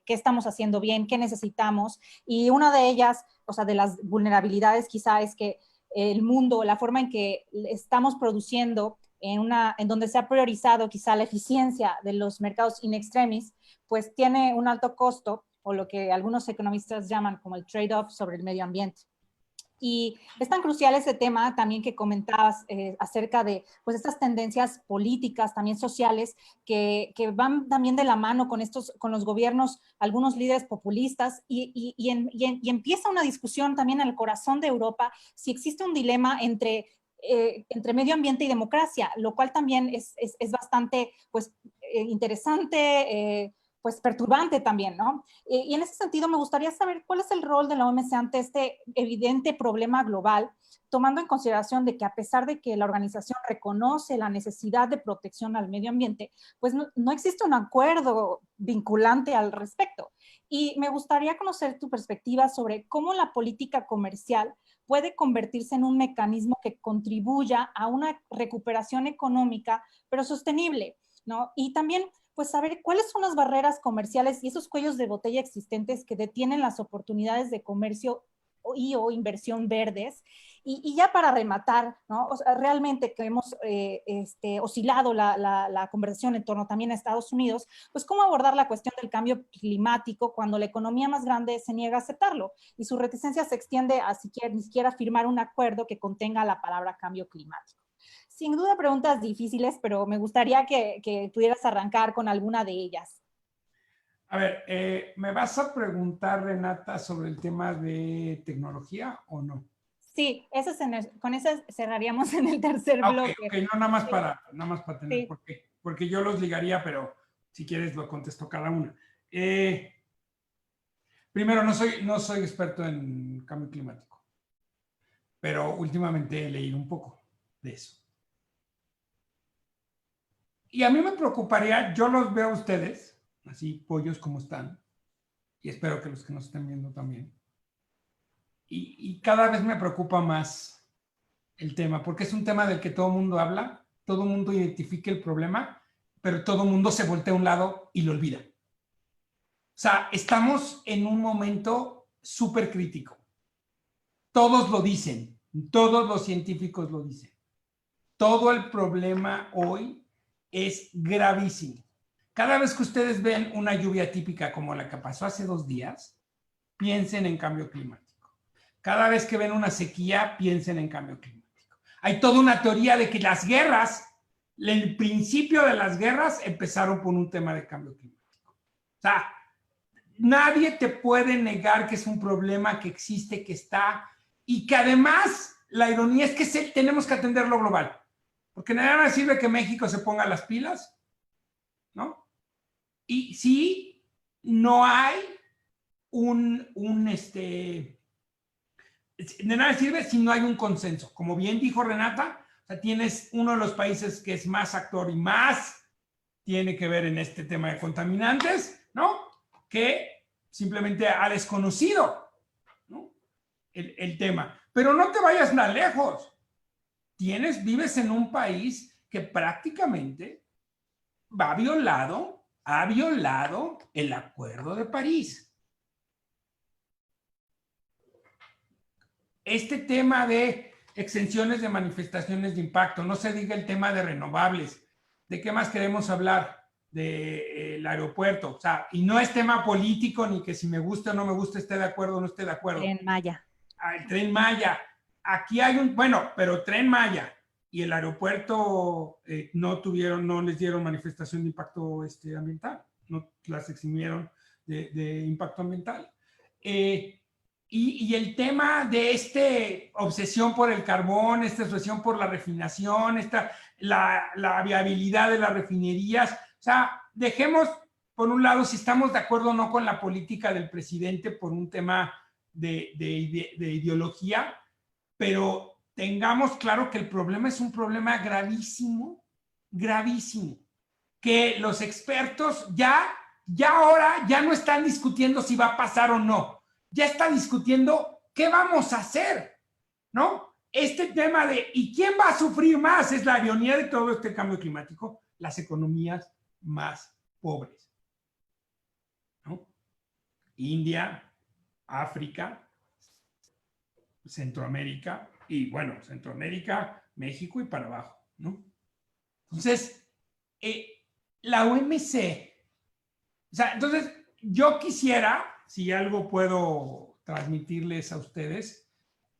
S2: qué estamos haciendo bien, qué necesitamos. Y una de ellas, o sea, de las vulnerabilidades quizá es que el mundo, la forma en que estamos produciendo en donde se ha priorizado quizá la eficiencia de los mercados in extremis, pues tiene un alto costo, o lo que algunos economistas llaman como el trade-off sobre el medio ambiente. Y es tan crucial ese tema también que comentabas acerca de pues, estas tendencias políticas, también sociales, que van también de la mano con los gobiernos, algunos líderes populistas, y empieza una discusión también en el corazón de Europa si existe un dilema entre medio ambiente y democracia, lo cual también es bastante pues, interesante, pues perturbante también, ¿no? Y en ese sentido me gustaría saber cuál es el rol de la OMS ante este evidente problema global, tomando en consideración de que a pesar de que la organización reconoce la necesidad de protección al medio ambiente, pues no existe un acuerdo vinculante al respecto. Y me gustaría conocer tu perspectiva sobre cómo la política comercial puede convertirse en un mecanismo que contribuya a una recuperación económica, pero sostenible, ¿no? Y también pues saber cuáles son las barreras comerciales y esos cuellos de botella existentes que detienen las oportunidades de comercio o inversión verdes. Y ya para rematar, ¿no? O sea, realmente que hemos oscilado la conversación en torno también a Estados Unidos, pues cómo abordar la cuestión del cambio climático cuando la economía más grande se niega a aceptarlo y su reticencia se extiende a ni siquiera firmar un acuerdo que contenga la palabra cambio climático. Sin duda preguntas difíciles, pero me gustaría que pudieras arrancar con alguna de ellas.
S3: A ver, ¿me vas a preguntar, Renata, sobre el tema de tecnología o no?
S2: Sí, con eso cerraríamos en el tercer bloque.
S3: Ok, no, nada más para tener,
S2: Sí.
S3: porque yo los ligaría, pero si quieres lo contesto cada una. Primero, no soy experto en cambio climático, pero últimamente he leído un poco de eso. Y a mí me preocuparía, yo los veo a ustedes, así pollos como están, y espero que los que nos estén viendo también. Y cada vez me preocupa más el tema, porque es un tema del que todo el mundo habla, todo el mundo identifica el problema, pero todo el mundo se voltea a un lado y lo olvida. O sea, estamos en un momento súper crítico. Todos lo dicen, todos los científicos lo dicen. Todo el problema hoy es gravísimo. Cada vez que ustedes ven una lluvia típica como la que pasó hace 2 días, piensen en cambio climático. Cada vez que ven una sequía, piensen en cambio climático. Hay toda una teoría de que las guerras, el principio de las guerras empezaron por un tema de cambio climático. O sea, nadie te puede negar que es un problema que existe, que está, y que además la ironía es que tenemos que atenderlo global. Porque nada más sirve que México se ponga las pilas, ¿no? Y sí, no hay de nada sirve si no hay un consenso. Como bien dijo Renata, o sea, tienes uno de los países que es más actor y más tiene que ver en este tema de contaminantes, ¿no? Que simplemente ha desconocido, ¿no? el tema. Pero no te vayas tan lejos. Vives en un país que prácticamente ha violado el Acuerdo de París. Este tema de exenciones de manifestaciones de impacto, no se diga el tema de renovables, ¿de qué más queremos hablar? Del aeropuerto, o sea, y no es tema político ni que si me gusta o no me gusta esté de acuerdo o no esté de acuerdo.
S2: Tren Maya.
S3: El Tren Maya, aquí hay pero Tren Maya y el aeropuerto no les dieron manifestación de impacto ambiental, no las eximieron de impacto ambiental. Y el tema de obsesión por el carbón, esta obsesión por la refinación, la viabilidad de las refinerías, o sea, dejemos por un lado si estamos de acuerdo o no con la política del presidente por un tema de ideología, pero tengamos claro que el problema es un problema gravísimo, gravísimo, que los expertos ya ya ahora ya no están discutiendo si va a pasar o no, ya están discutiendo qué vamos a hacer, ¿no? Este tema de ¿y quién va a sufrir más? Es la ironía de todo este cambio climático, las economías más pobres, ¿no? India, África, Centroamérica y bueno, Centroamérica, México y para abajo, ¿no? Entonces, la OMC, o sea, entonces yo quisiera, si algo puedo transmitirles a ustedes,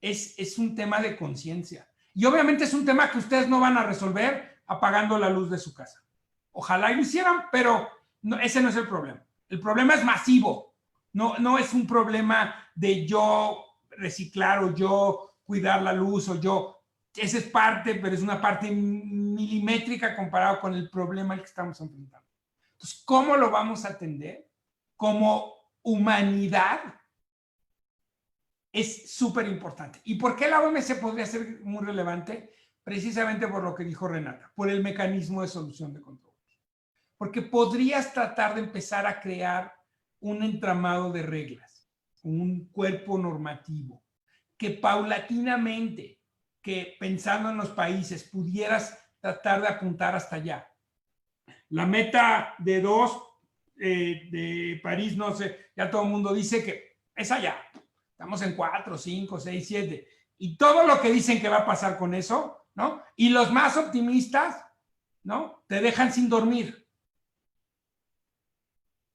S3: es un tema de conciencia. Y obviamente es un tema que ustedes no van a resolver apagando la luz de su casa. Ojalá lo hicieran, pero no, ese no es el problema. El problema es masivo. No es un problema de yo reciclar o yo cuidar la luz o yo. Esa es parte, pero es una parte milimétrica comparado con el problema al que estamos enfrentando. Entonces, ¿cómo lo vamos a atender? Como humanidad es súper importante. ¿Y por qué la OMC podría ser muy relevante? Precisamente por lo que dijo Renata, por el mecanismo de solución de controversia. Porque podrías tratar de empezar a crear un entramado de reglas, un cuerpo normativo, que paulatinamente, que pensando en los países, pudieras tratar de apuntar hasta allá. La meta de 2 de París, no sé, ya todo el mundo dice que es allá. Estamos en 4, 5, 6, 7. Y todo lo que dicen que va a pasar con eso, ¿no? Y los más optimistas, ¿no? Te dejan sin dormir.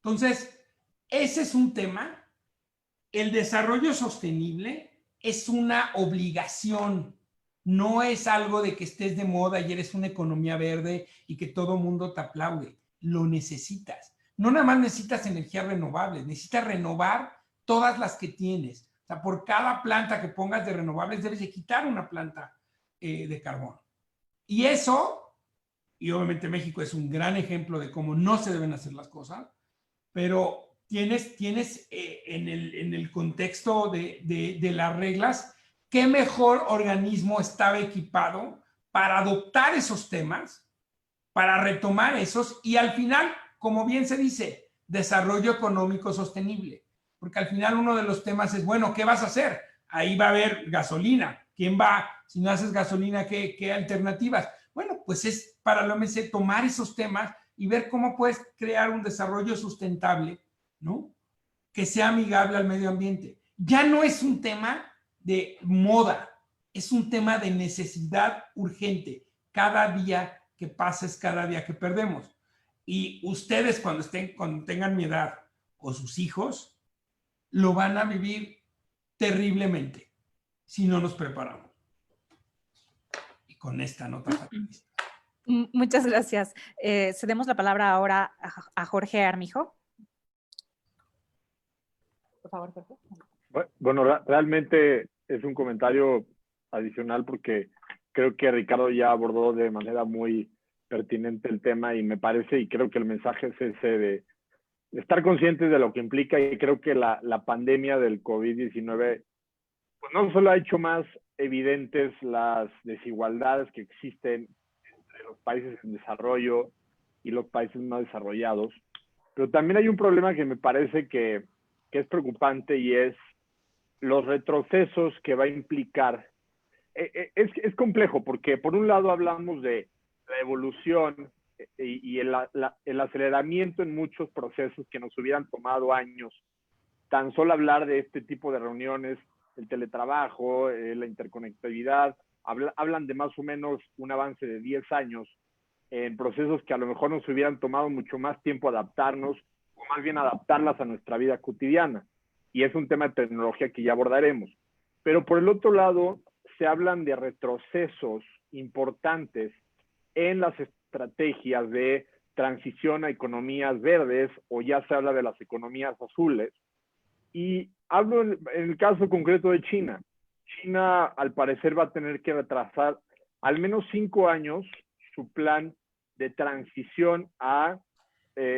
S3: Entonces, ese es un tema. El desarrollo sostenible es una obligación. No es algo de que estés de moda y eres una economía verde y que todo mundo te aplaude. Lo necesitas. No nada más necesitas energías renovables, necesitas renovar todas las que tienes. O sea, por cada planta que pongas de renovables debes de quitar una planta de carbón. Y eso, y obviamente México es un gran ejemplo de cómo no se deben hacer las cosas, pero tienes en el contexto de las reglas, ¿qué mejor organismo estaba equipado para adoptar esos temas, para retomar esos y al final, como bien se dice, desarrollo económico sostenible? Porque al final uno de los temas es, bueno, ¿qué vas a hacer? Ahí va a haber gasolina. ¿Quién va? Si no haces gasolina, ¿qué alternativas? Bueno, pues es para la OMC tomar esos temas y ver cómo puedes crear un desarrollo sustentable, ¿no? Que sea amigable al medio ambiente. Ya no es un tema de moda, es un tema de necesidad urgente. Cada día que pasa es cada día que perdemos. Y ustedes cuando tengan mi edad o sus hijos, lo van a vivir terriblemente si no nos preparamos. Y con esta nota fatalista.
S2: Muchas gracias. Cedemos la palabra ahora a Jorge Armijo. Por favor, Jorge.
S4: Bueno, realmente es un comentario adicional porque creo que Ricardo ya abordó de manera muy pertinente el tema y me parece, y creo que el mensaje es ese de estar conscientes de lo que implica, y creo que la pandemia del COVID-19 pues no solo ha hecho más evidentes las desigualdades que existen entre los países en desarrollo y los países más desarrollados, pero también hay un problema que me parece que es preocupante, y es los retrocesos que va a implicar. Es complejo porque por un lado hablamos de la evolución y el aceleramiento en muchos procesos que nos hubieran tomado años. Tan solo hablar de este tipo de reuniones, el teletrabajo, la interconectividad, hablan de más o menos un avance de 10 años en procesos que a lo mejor nos hubieran tomado mucho más tiempo adaptarnos, o más bien adaptarlas a nuestra vida cotidiana. Y es un tema de tecnología que ya abordaremos. Pero por el otro lado, se hablan de retrocesos importantes en las estrategias de transición a economías verdes, o ya se habla de las economías azules. Y hablo en el caso concreto de China. China, al parecer, va a tener que retrasar al menos 5 años su plan de transición a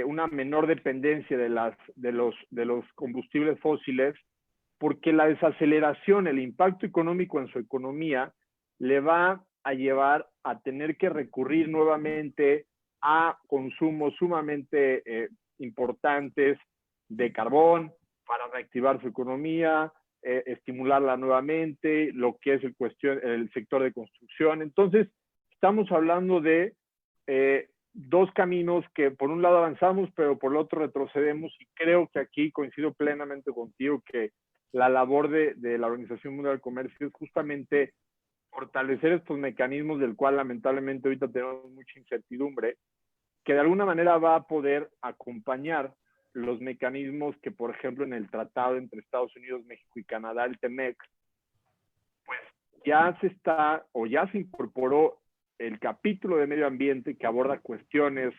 S4: una menor dependencia de los combustibles fósiles, porque la desaceleración, el impacto económico en su economía, le va a llevar a tener que recurrir nuevamente a consumos sumamente importantes de carbón para reactivar su economía, estimularla nuevamente, lo que es el sector de construcción. Entonces, estamos hablando de dos caminos que por un lado avanzamos, pero por el otro retrocedemos, y creo que aquí coincido plenamente contigo que la labor de la Organización Mundial del Comercio es justamente fortalecer estos mecanismos del cual lamentablemente ahorita tenemos mucha incertidumbre, que de alguna manera va a poder acompañar los mecanismos que, por ejemplo, en el tratado entre Estados Unidos, México y Canadá, el TEMEC, pues ya se incorporó el capítulo de medio ambiente que aborda cuestiones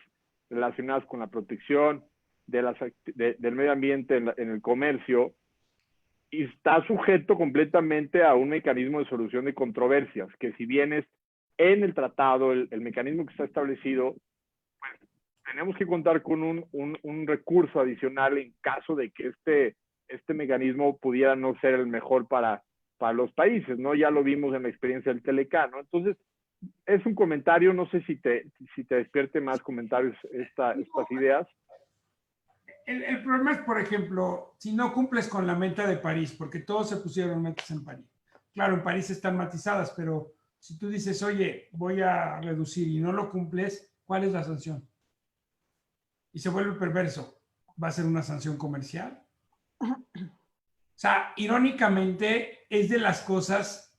S4: relacionadas con la protección del medio ambiente en el comercio, y está sujeto completamente a un mecanismo de solución de controversias, que si bien es en el tratado, el mecanismo que está establecido, pues tenemos que contar con un recurso adicional en caso de que este mecanismo pudiera no ser el mejor para los países, ¿no? Ya lo vimos en la experiencia del Telecán, ¿no? Entonces, es un comentario, no sé si te despierte más comentarios estas ideas.
S3: El problema es, por ejemplo, si no cumples con la meta de París, porque todos se pusieron metas en París. Claro, en París están matizadas, pero si tú dices, oye, voy a reducir y no lo cumples, ¿cuál es la sanción? Y se vuelve perverso. ¿Va a ser una sanción comercial? O sea, irónicamente, es de las cosas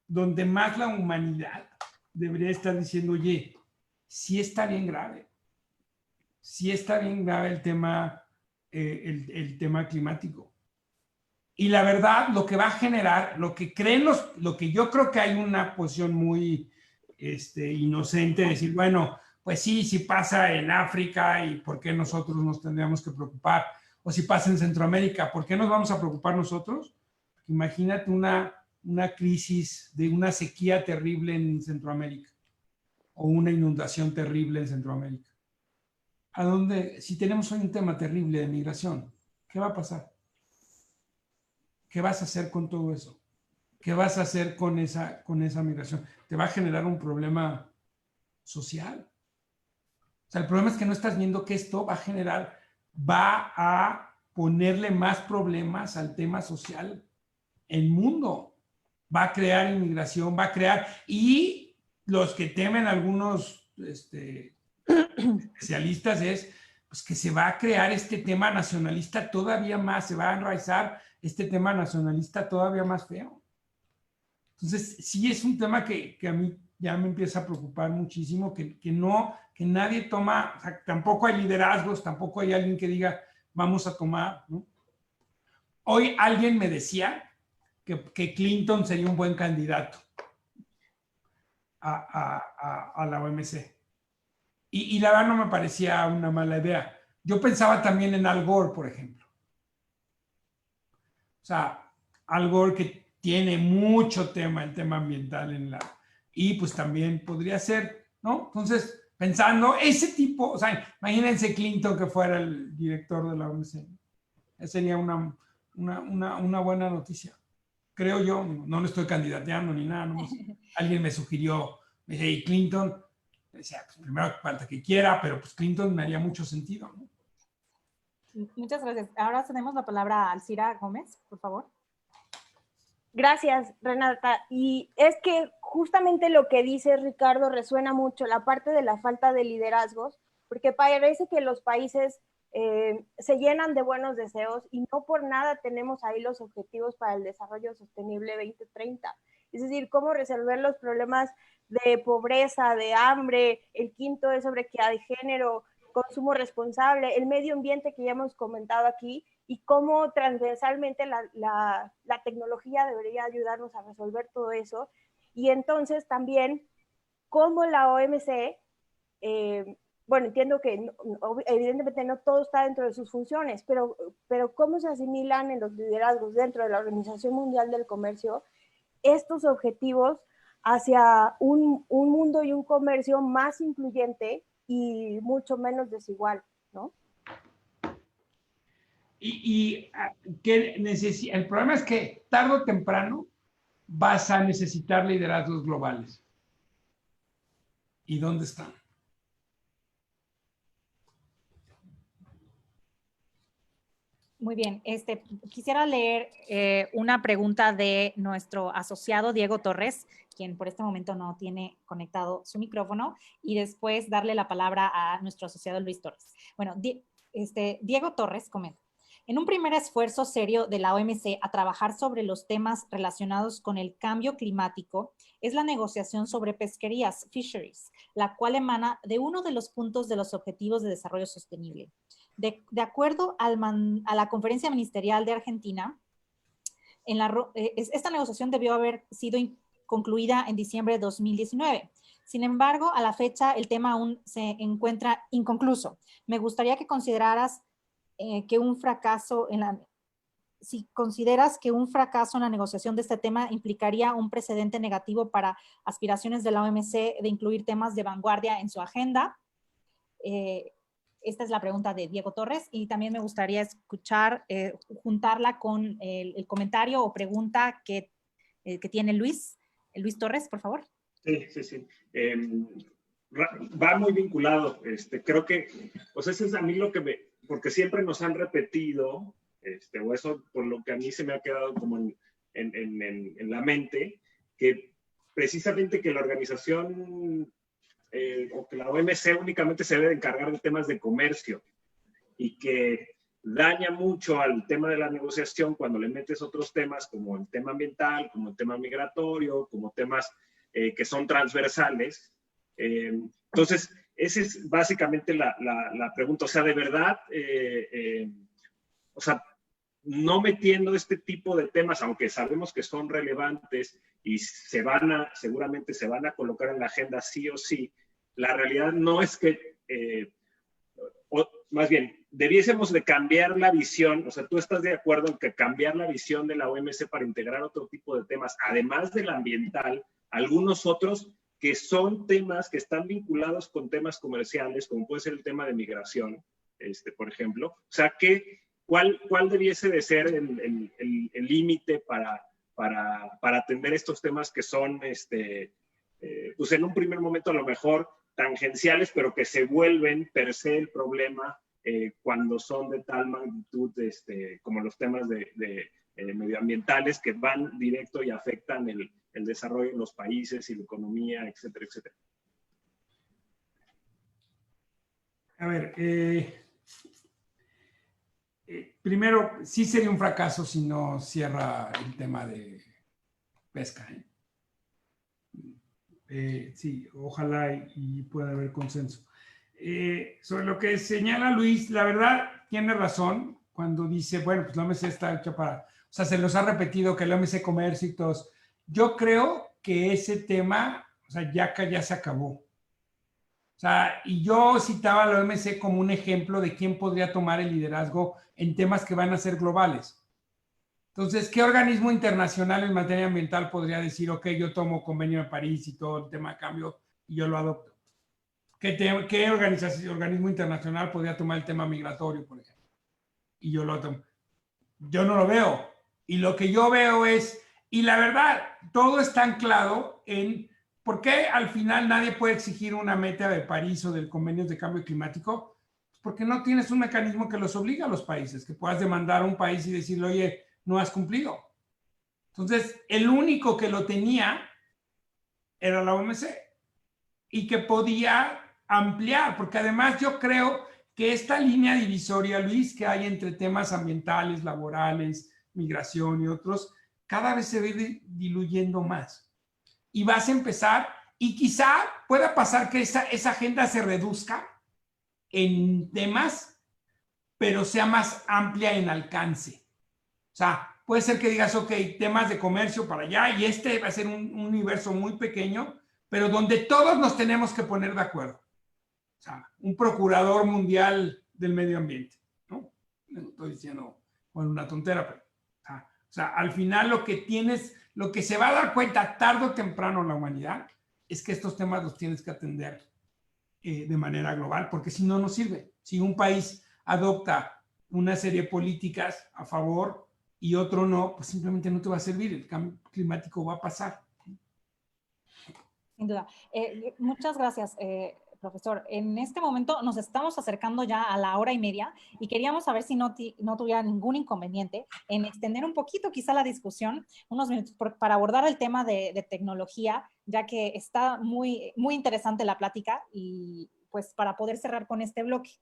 S3: donde más la humanidad debería estar diciendo, oye, sí está bien grave. Sí está bien grave el tema climático. Y la verdad, lo que va a generar, lo que yo creo que hay una posición muy inocente de decir, bueno, pues sí pasa en África, y ¿por qué nosotros nos tendríamos que preocupar? O si pasa en Centroamérica, ¿por qué nos vamos a preocupar nosotros? Imagínate una crisis de una sequía terrible en Centroamérica, o una inundación terrible en Centroamérica. Si tenemos hoy un tema terrible de migración, ¿qué va a pasar? ¿Qué vas a hacer con todo eso? ¿Qué vas a hacer con esa migración? ¿Te va a generar un problema social? O sea, el problema es que no estás viendo que esto va a ponerle más problemas al tema social en el mundo. Va a crear inmigración, y los que temen algunos especialistas es pues, que se va a crear este tema nacionalista todavía más, se va a enraizar este tema nacionalista todavía más feo. Entonces, sí es un tema que a mí ya me empieza a preocupar muchísimo, que nadie toma, o sea, tampoco hay liderazgos, tampoco hay alguien que diga, vamos a tomar, ¿no? Hoy alguien me decía que Clinton sería un buen candidato a la OMC. Y la verdad no me parecía una mala idea. Yo pensaba también en Al Gore, por ejemplo. O sea, Al Gore que tiene mucho tema, el tema ambiental y pues también podría ser, ¿no? Entonces, pensando, ese tipo, o sea, imagínense Clinton que fuera el director de la OMC. Esa sería una buena noticia. Creo yo, no le estoy candidateando ni nada, no, alguien me sugirió, me dice, y Clinton, decía, pues primero falta que quiera, pero pues Clinton me haría mucho sentido, ¿no?
S2: Muchas gracias. Ahora tenemos la palabra a Alcira Gómez, por favor.
S1: Gracias, Renata. Y es que justamente lo que dice Ricardo resuena mucho, la parte de la falta de liderazgos, porque parece que los países se llenan de buenos deseos y no por nada tenemos ahí los objetivos para el desarrollo sostenible 2030. Es decir, cómo resolver los problemas de pobreza, de hambre, el quinto es sobre equidad de género, consumo responsable, el medio ambiente que ya hemos comentado aquí, y cómo transversalmente la tecnología debería ayudarnos a resolver todo eso. Y entonces también cómo la OMC, bueno, entiendo que evidentemente no todo está dentro de sus funciones, pero cómo se asimilan en los liderazgos dentro de la Organización Mundial del Comercio estos objetivos hacia un mundo y un comercio más incluyente y mucho menos desigual, ¿no?
S3: El problema es que tarde o temprano vas a necesitar liderazgos globales. ¿Y dónde están?
S2: Muy bien. Quisiera leer una pregunta de nuestro asociado Diego Torres, quien por este momento no tiene conectado su micrófono, y después darle la palabra a nuestro asociado Luis Torres. Bueno, Diego Torres comenta: en un primer esfuerzo serio de la OMC a trabajar sobre los temas relacionados con el cambio climático es la negociación sobre pesquerías, fisheries, la cual emana de uno de los puntos de los Objetivos de Desarrollo Sostenible. De acuerdo a la Conferencia Ministerial de Argentina, esta negociación debió haber sido concluida en diciembre de 2019. Sin embargo, a la fecha el tema aún se encuentra inconcluso. Me gustaría que consideraras si consideras que un fracaso en la negociación de este tema implicaría un precedente negativo para aspiraciones de la OMC de incluir temas de vanguardia en su agenda. Esta es la pregunta de Diego Torres, y también me gustaría escuchar, juntarla con el comentario o pregunta que tiene Luis Torres, por favor.
S6: Sí. Va muy vinculado. Creo que, pues eso es a mí lo que porque siempre nos han repetido, o eso por lo que a mí se me ha quedado como en la mente, que precisamente que la organización o que la OMC únicamente se debe encargar de temas de comercio y que daña mucho al tema de la negociación cuando le metes otros temas como el tema ambiental, como el tema migratorio, como temas que son transversales. Entonces, esa es básicamente la pregunta. O sea, de verdad, o sea, no metiendo este tipo de temas, aunque sabemos que son relevantes y seguramente se van a colocar en la agenda sí o sí, la realidad no es que, más bien, debiésemos de cambiar la visión. O sea, ¿tú estás de acuerdo en que cambiar la visión de la OMC para integrar otro tipo de temas, además del ambiental, algunos otros que son temas que están vinculados con temas comerciales, como puede ser el tema de migración, por ejemplo? O sea, ¿cuál debiese de ser el límite para atender estos temas que son, pues en un primer momento a lo mejor tangenciales, pero que se vuelven per se el problema cuando son de tal magnitud como los temas de medioambientales que van directo y afectan el desarrollo de los países y la economía, etcétera, etcétera?
S3: A ver, primero, sí sería un fracaso si no cierra el tema de pesca. Sí, ojalá y pueda haber consenso. Sobre lo que señala Luis, la verdad tiene razón cuando dice, bueno, pues la OMC está hecha para, o sea, se nos ha repetido que la OMC comercio y todos. Yo creo que ese tema, o sea, ya se acabó. O sea, y yo citaba a la OMC como un ejemplo de quién podría tomar el liderazgo en temas que van a ser globales. Entonces, ¿qué organismo internacional en materia ambiental podría decir, ok, yo tomo Convenio de París y todo el tema de cambio y yo lo adopto? ¿Qué organismo internacional podría tomar el tema migratorio, por ejemplo? Y yo lo tomo. Yo no lo veo. Y lo que yo veo es, y la verdad, todo está anclado en por qué al final nadie puede exigir una meta de París o del Convenio de Cambio Climático. Porque no tienes un mecanismo que los obliga a los países, que puedas demandar a un país y decirle, oye, no has cumplido. Entonces, el único que lo tenía era la OMC y que podía ampliar, porque además yo creo que esta línea divisoria, Luis, que hay entre temas ambientales, laborales, migración y otros, cada vez se va diluyendo más. Y vas a empezar, y quizá pueda pasar que esa agenda se reduzca en temas, pero sea más amplia en alcance. O sea, puede ser que digas, ok, temas de comercio para allá, y va a ser un universo muy pequeño, pero donde todos nos tenemos que poner de acuerdo. O sea, un procurador mundial del medio ambiente, ¿no? Estoy diciendo, bueno, una tontera, pero, o sea, al final lo que se va a dar cuenta tarde o temprano la humanidad es que estos temas los tienes que atender de manera global, porque si no, no sirve. Si un país adopta una serie de políticas a favor y otro no, pues simplemente no te va a servir. El cambio climático va a pasar.
S2: Sin duda. Muchas gracias, profesor. En este momento nos estamos acercando ya a la 1:30 y queríamos saber si no tuviera ningún inconveniente en extender un poquito quizá la discusión, unos minutos para abordar el tema de tecnología, ya que está muy, muy interesante la plática y pues para poder cerrar con este bloque.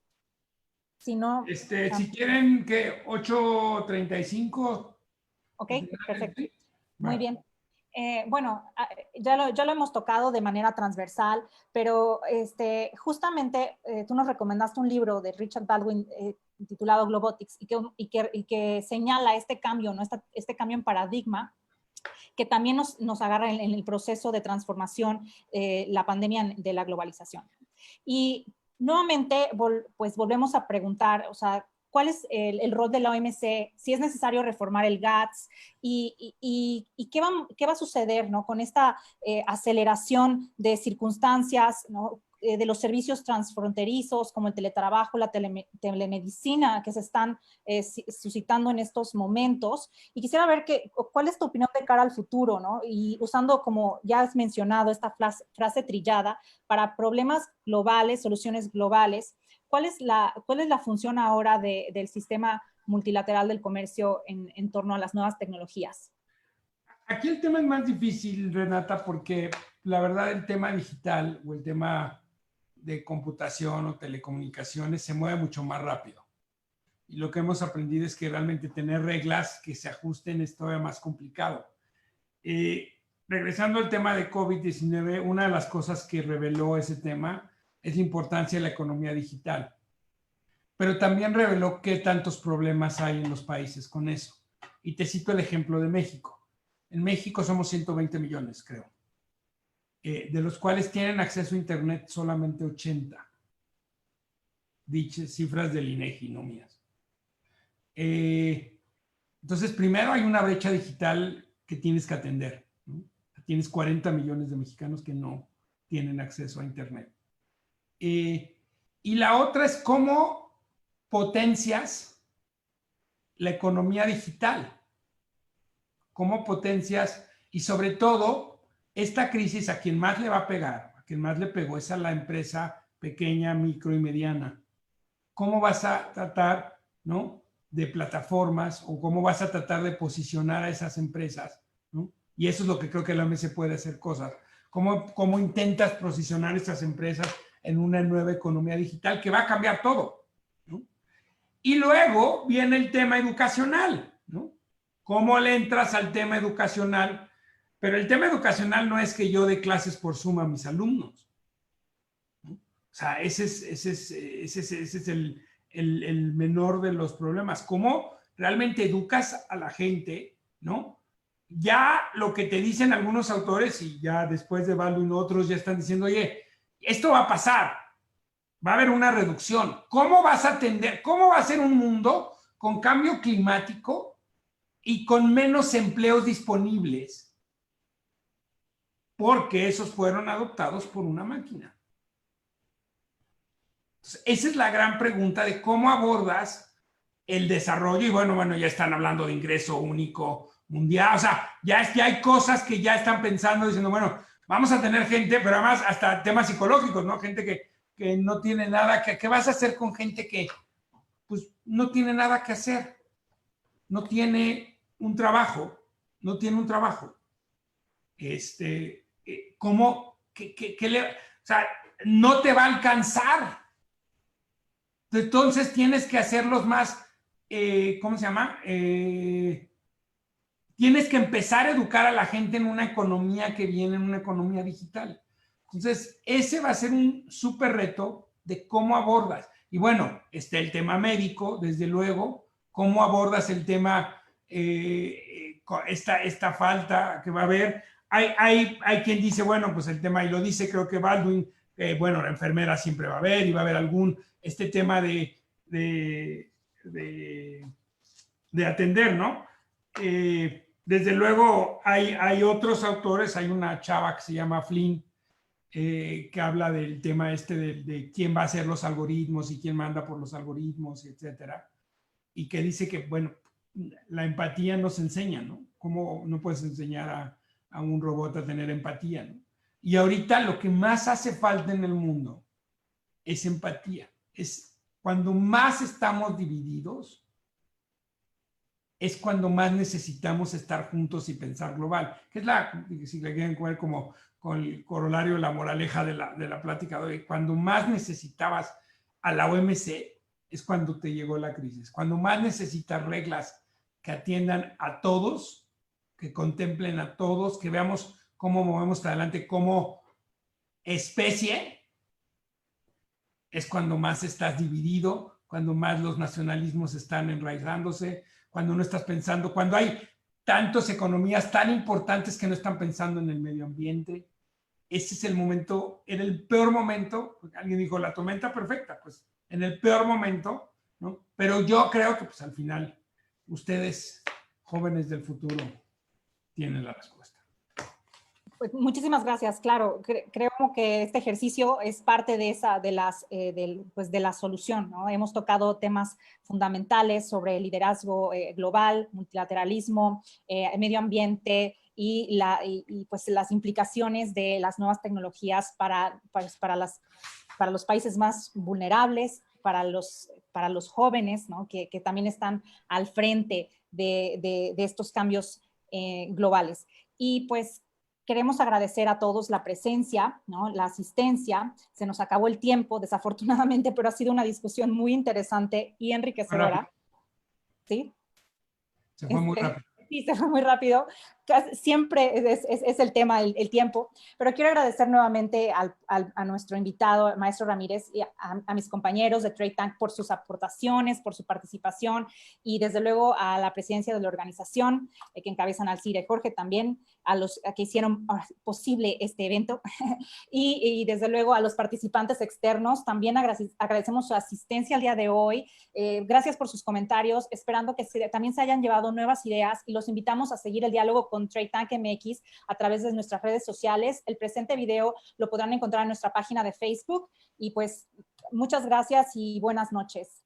S2: Si no...
S3: Si quieren que 8:35.
S2: Ok, perfecto. Muy bien. Bueno, ya lo hemos tocado de manera transversal, pero justamente tú nos recomendaste un libro de Richard Baldwin titulado Globotics y que señala este cambio, ¿no? Este cambio en paradigma que también nos agarra en el proceso de transformación, la pandemia de la globalización. Y nuevamente, pues volvemos a preguntar, o sea, ¿cuál es el rol de la OMC? Si es necesario reformar el GATS y qué va a suceder, ¿no? Con esta aceleración de circunstancias, ¿no? De los servicios transfronterizos como el teletrabajo, la telemedicina que se están suscitando en estos momentos. Y quisiera ver cuál es tu opinión de cara al futuro, ¿no? Y usando, como ya has mencionado, esta frase trillada, para problemas globales, soluciones globales, ¿cuál es la función ahora del sistema multilateral del comercio en torno a las nuevas tecnologías?
S3: Aquí el tema es más difícil, Renata, porque la verdad el tema digital o el tema de computación o telecomunicaciones se mueve mucho más rápido. Y lo que hemos aprendido es que realmente tener reglas que se ajusten es todavía más complicado. Regresando al tema de COVID-19, una de las cosas que reveló ese tema es la importancia de la economía digital. Pero también reveló qué tantos problemas hay en los países con eso. Y te cito el ejemplo de México. En México somos 120 millones, creo. De los cuales tienen acceso a Internet solamente 80. Dichas cifras del INEGI, no mías. Entonces, primero hay una brecha digital que tienes que atender, ¿no? Tienes 40 millones de mexicanos que no tienen acceso a Internet. Y la otra es cómo potencias la economía digital. Cómo potencias, y sobre todo, esta crisis a quien más le va a pegar, a quien más le pegó es a la empresa pequeña, micro y mediana. ¿Cómo vas a tratar, ¿no?, de plataformas o cómo vas a tratar de posicionar a esas empresas, ¿no? Y eso es lo que creo que la OMS puede hacer cosas. ¿Cómo intentas posicionar esas empresas en una nueva economía digital que va a cambiar todo, ¿no? Y luego viene el tema educacional, ¿no? ¿Cómo le entras al tema educacional? Pero el tema educacional no es que yo dé clases por Zoom a mis alumnos, ¿no? O sea, ese es el menor de los problemas. ¿Cómo realmente educas a la gente, ¿no? Ya lo que te dicen algunos autores, y ya después de Baldwin otros ya están diciendo, oye, esto va a pasar, va a haber una reducción. ¿Cómo vas a atender? ¿Cómo va a ser un mundo con cambio climático y con menos empleos disponibles? Porque esos fueron adoptados por una máquina. Entonces, esa es la gran pregunta de cómo abordas el desarrollo. Y bueno, ya están hablando de ingreso único mundial. O sea, ya hay cosas que ya están pensando, diciendo, bueno, vamos a tener gente, pero además hasta temas psicológicos, ¿no? Gente que no tiene nada, ¿qué vas a hacer con gente que pues no tiene nada que hacer? No tiene un trabajo, no tiene un trabajo. ¿Cómo? O sea, no te va a alcanzar. Entonces tienes que hacerlos más, ¿cómo se llama? Tienes que empezar a educar a la gente en una economía que viene, en una economía digital. Entonces, ese va a ser un súper reto de cómo abordas. Y bueno, el tema médico, desde luego, cómo abordas el tema, esta falta que va a haber. Hay quien dice, bueno, pues el tema, y lo dice creo que Baldwin, bueno, la enfermera siempre va a haber, y va a haber tema de atender, ¿no? Desde luego hay otros autores, hay una chava que se llama Flynn, que habla del tema de quién va a hacer los algoritmos y quién manda por los algoritmos, etcétera, y que dice que, bueno, la empatía no se enseña, ¿no? ¿Cómo no puedes enseñar a un robot a tener empatía, ¿no? Y ahorita lo que más hace falta en el mundo es empatía. Es cuando más estamos divididos, es cuando más necesitamos estar juntos y pensar global, que es si le quieren ver como con el corolario, la moraleja de la plática de hoy. Cuando más necesitabas a la OMC es cuando te llegó la crisis. Cuando más necesitas reglas que atiendan a todos, que contemplen a todos, que veamos cómo movemos adelante como especie, es cuando más estás dividido, cuando más los nacionalismos están enraizándose, cuando no estás pensando, cuando hay tantas economías tan importantes que no están pensando en el medio ambiente. Ese es el momento, en el peor momento, alguien dijo la tormenta perfecta, pues en el peor momento, ¿no? Pero yo creo que pues al final ustedes, jóvenes del futuro, tienen la respuesta.
S2: Pues muchísimas gracias. Claro, creo que este ejercicio es parte de la solución, ¿no? Hemos tocado temas fundamentales sobre el liderazgo global, multilateralismo, medio ambiente y pues las implicaciones de las nuevas tecnologías para los países más vulnerables, para los jóvenes, ¿no? que también están al frente de estos cambios globales. Y pues queremos agradecer a todos la presencia, ¿no? La asistencia. Se nos acabó el tiempo, desafortunadamente, pero ha sido una discusión muy interesante y enriquecedora. ¿Sí?
S3: Se fue muy rápido.
S2: Sí, se fue muy rápido. Siempre es el tema, el tiempo. Pero quiero agradecer nuevamente a nuestro invitado, maestro Ramírez, y a mis compañeros de Trade Tank por sus aportaciones, por su participación, y desde luego a la presidencia de la organización que encabezan Alcira y Jorge también, a que hicieron posible este evento, y desde luego a los participantes externos. También agradecemos su asistencia al día de hoy. Gracias por sus comentarios, esperando que también se hayan llevado nuevas ideas, y los invitamos a seguir el diálogo con Trade Tank MX a través de nuestras redes sociales. El presente video lo podrán encontrar en nuestra página de Facebook, y pues muchas gracias y buenas noches.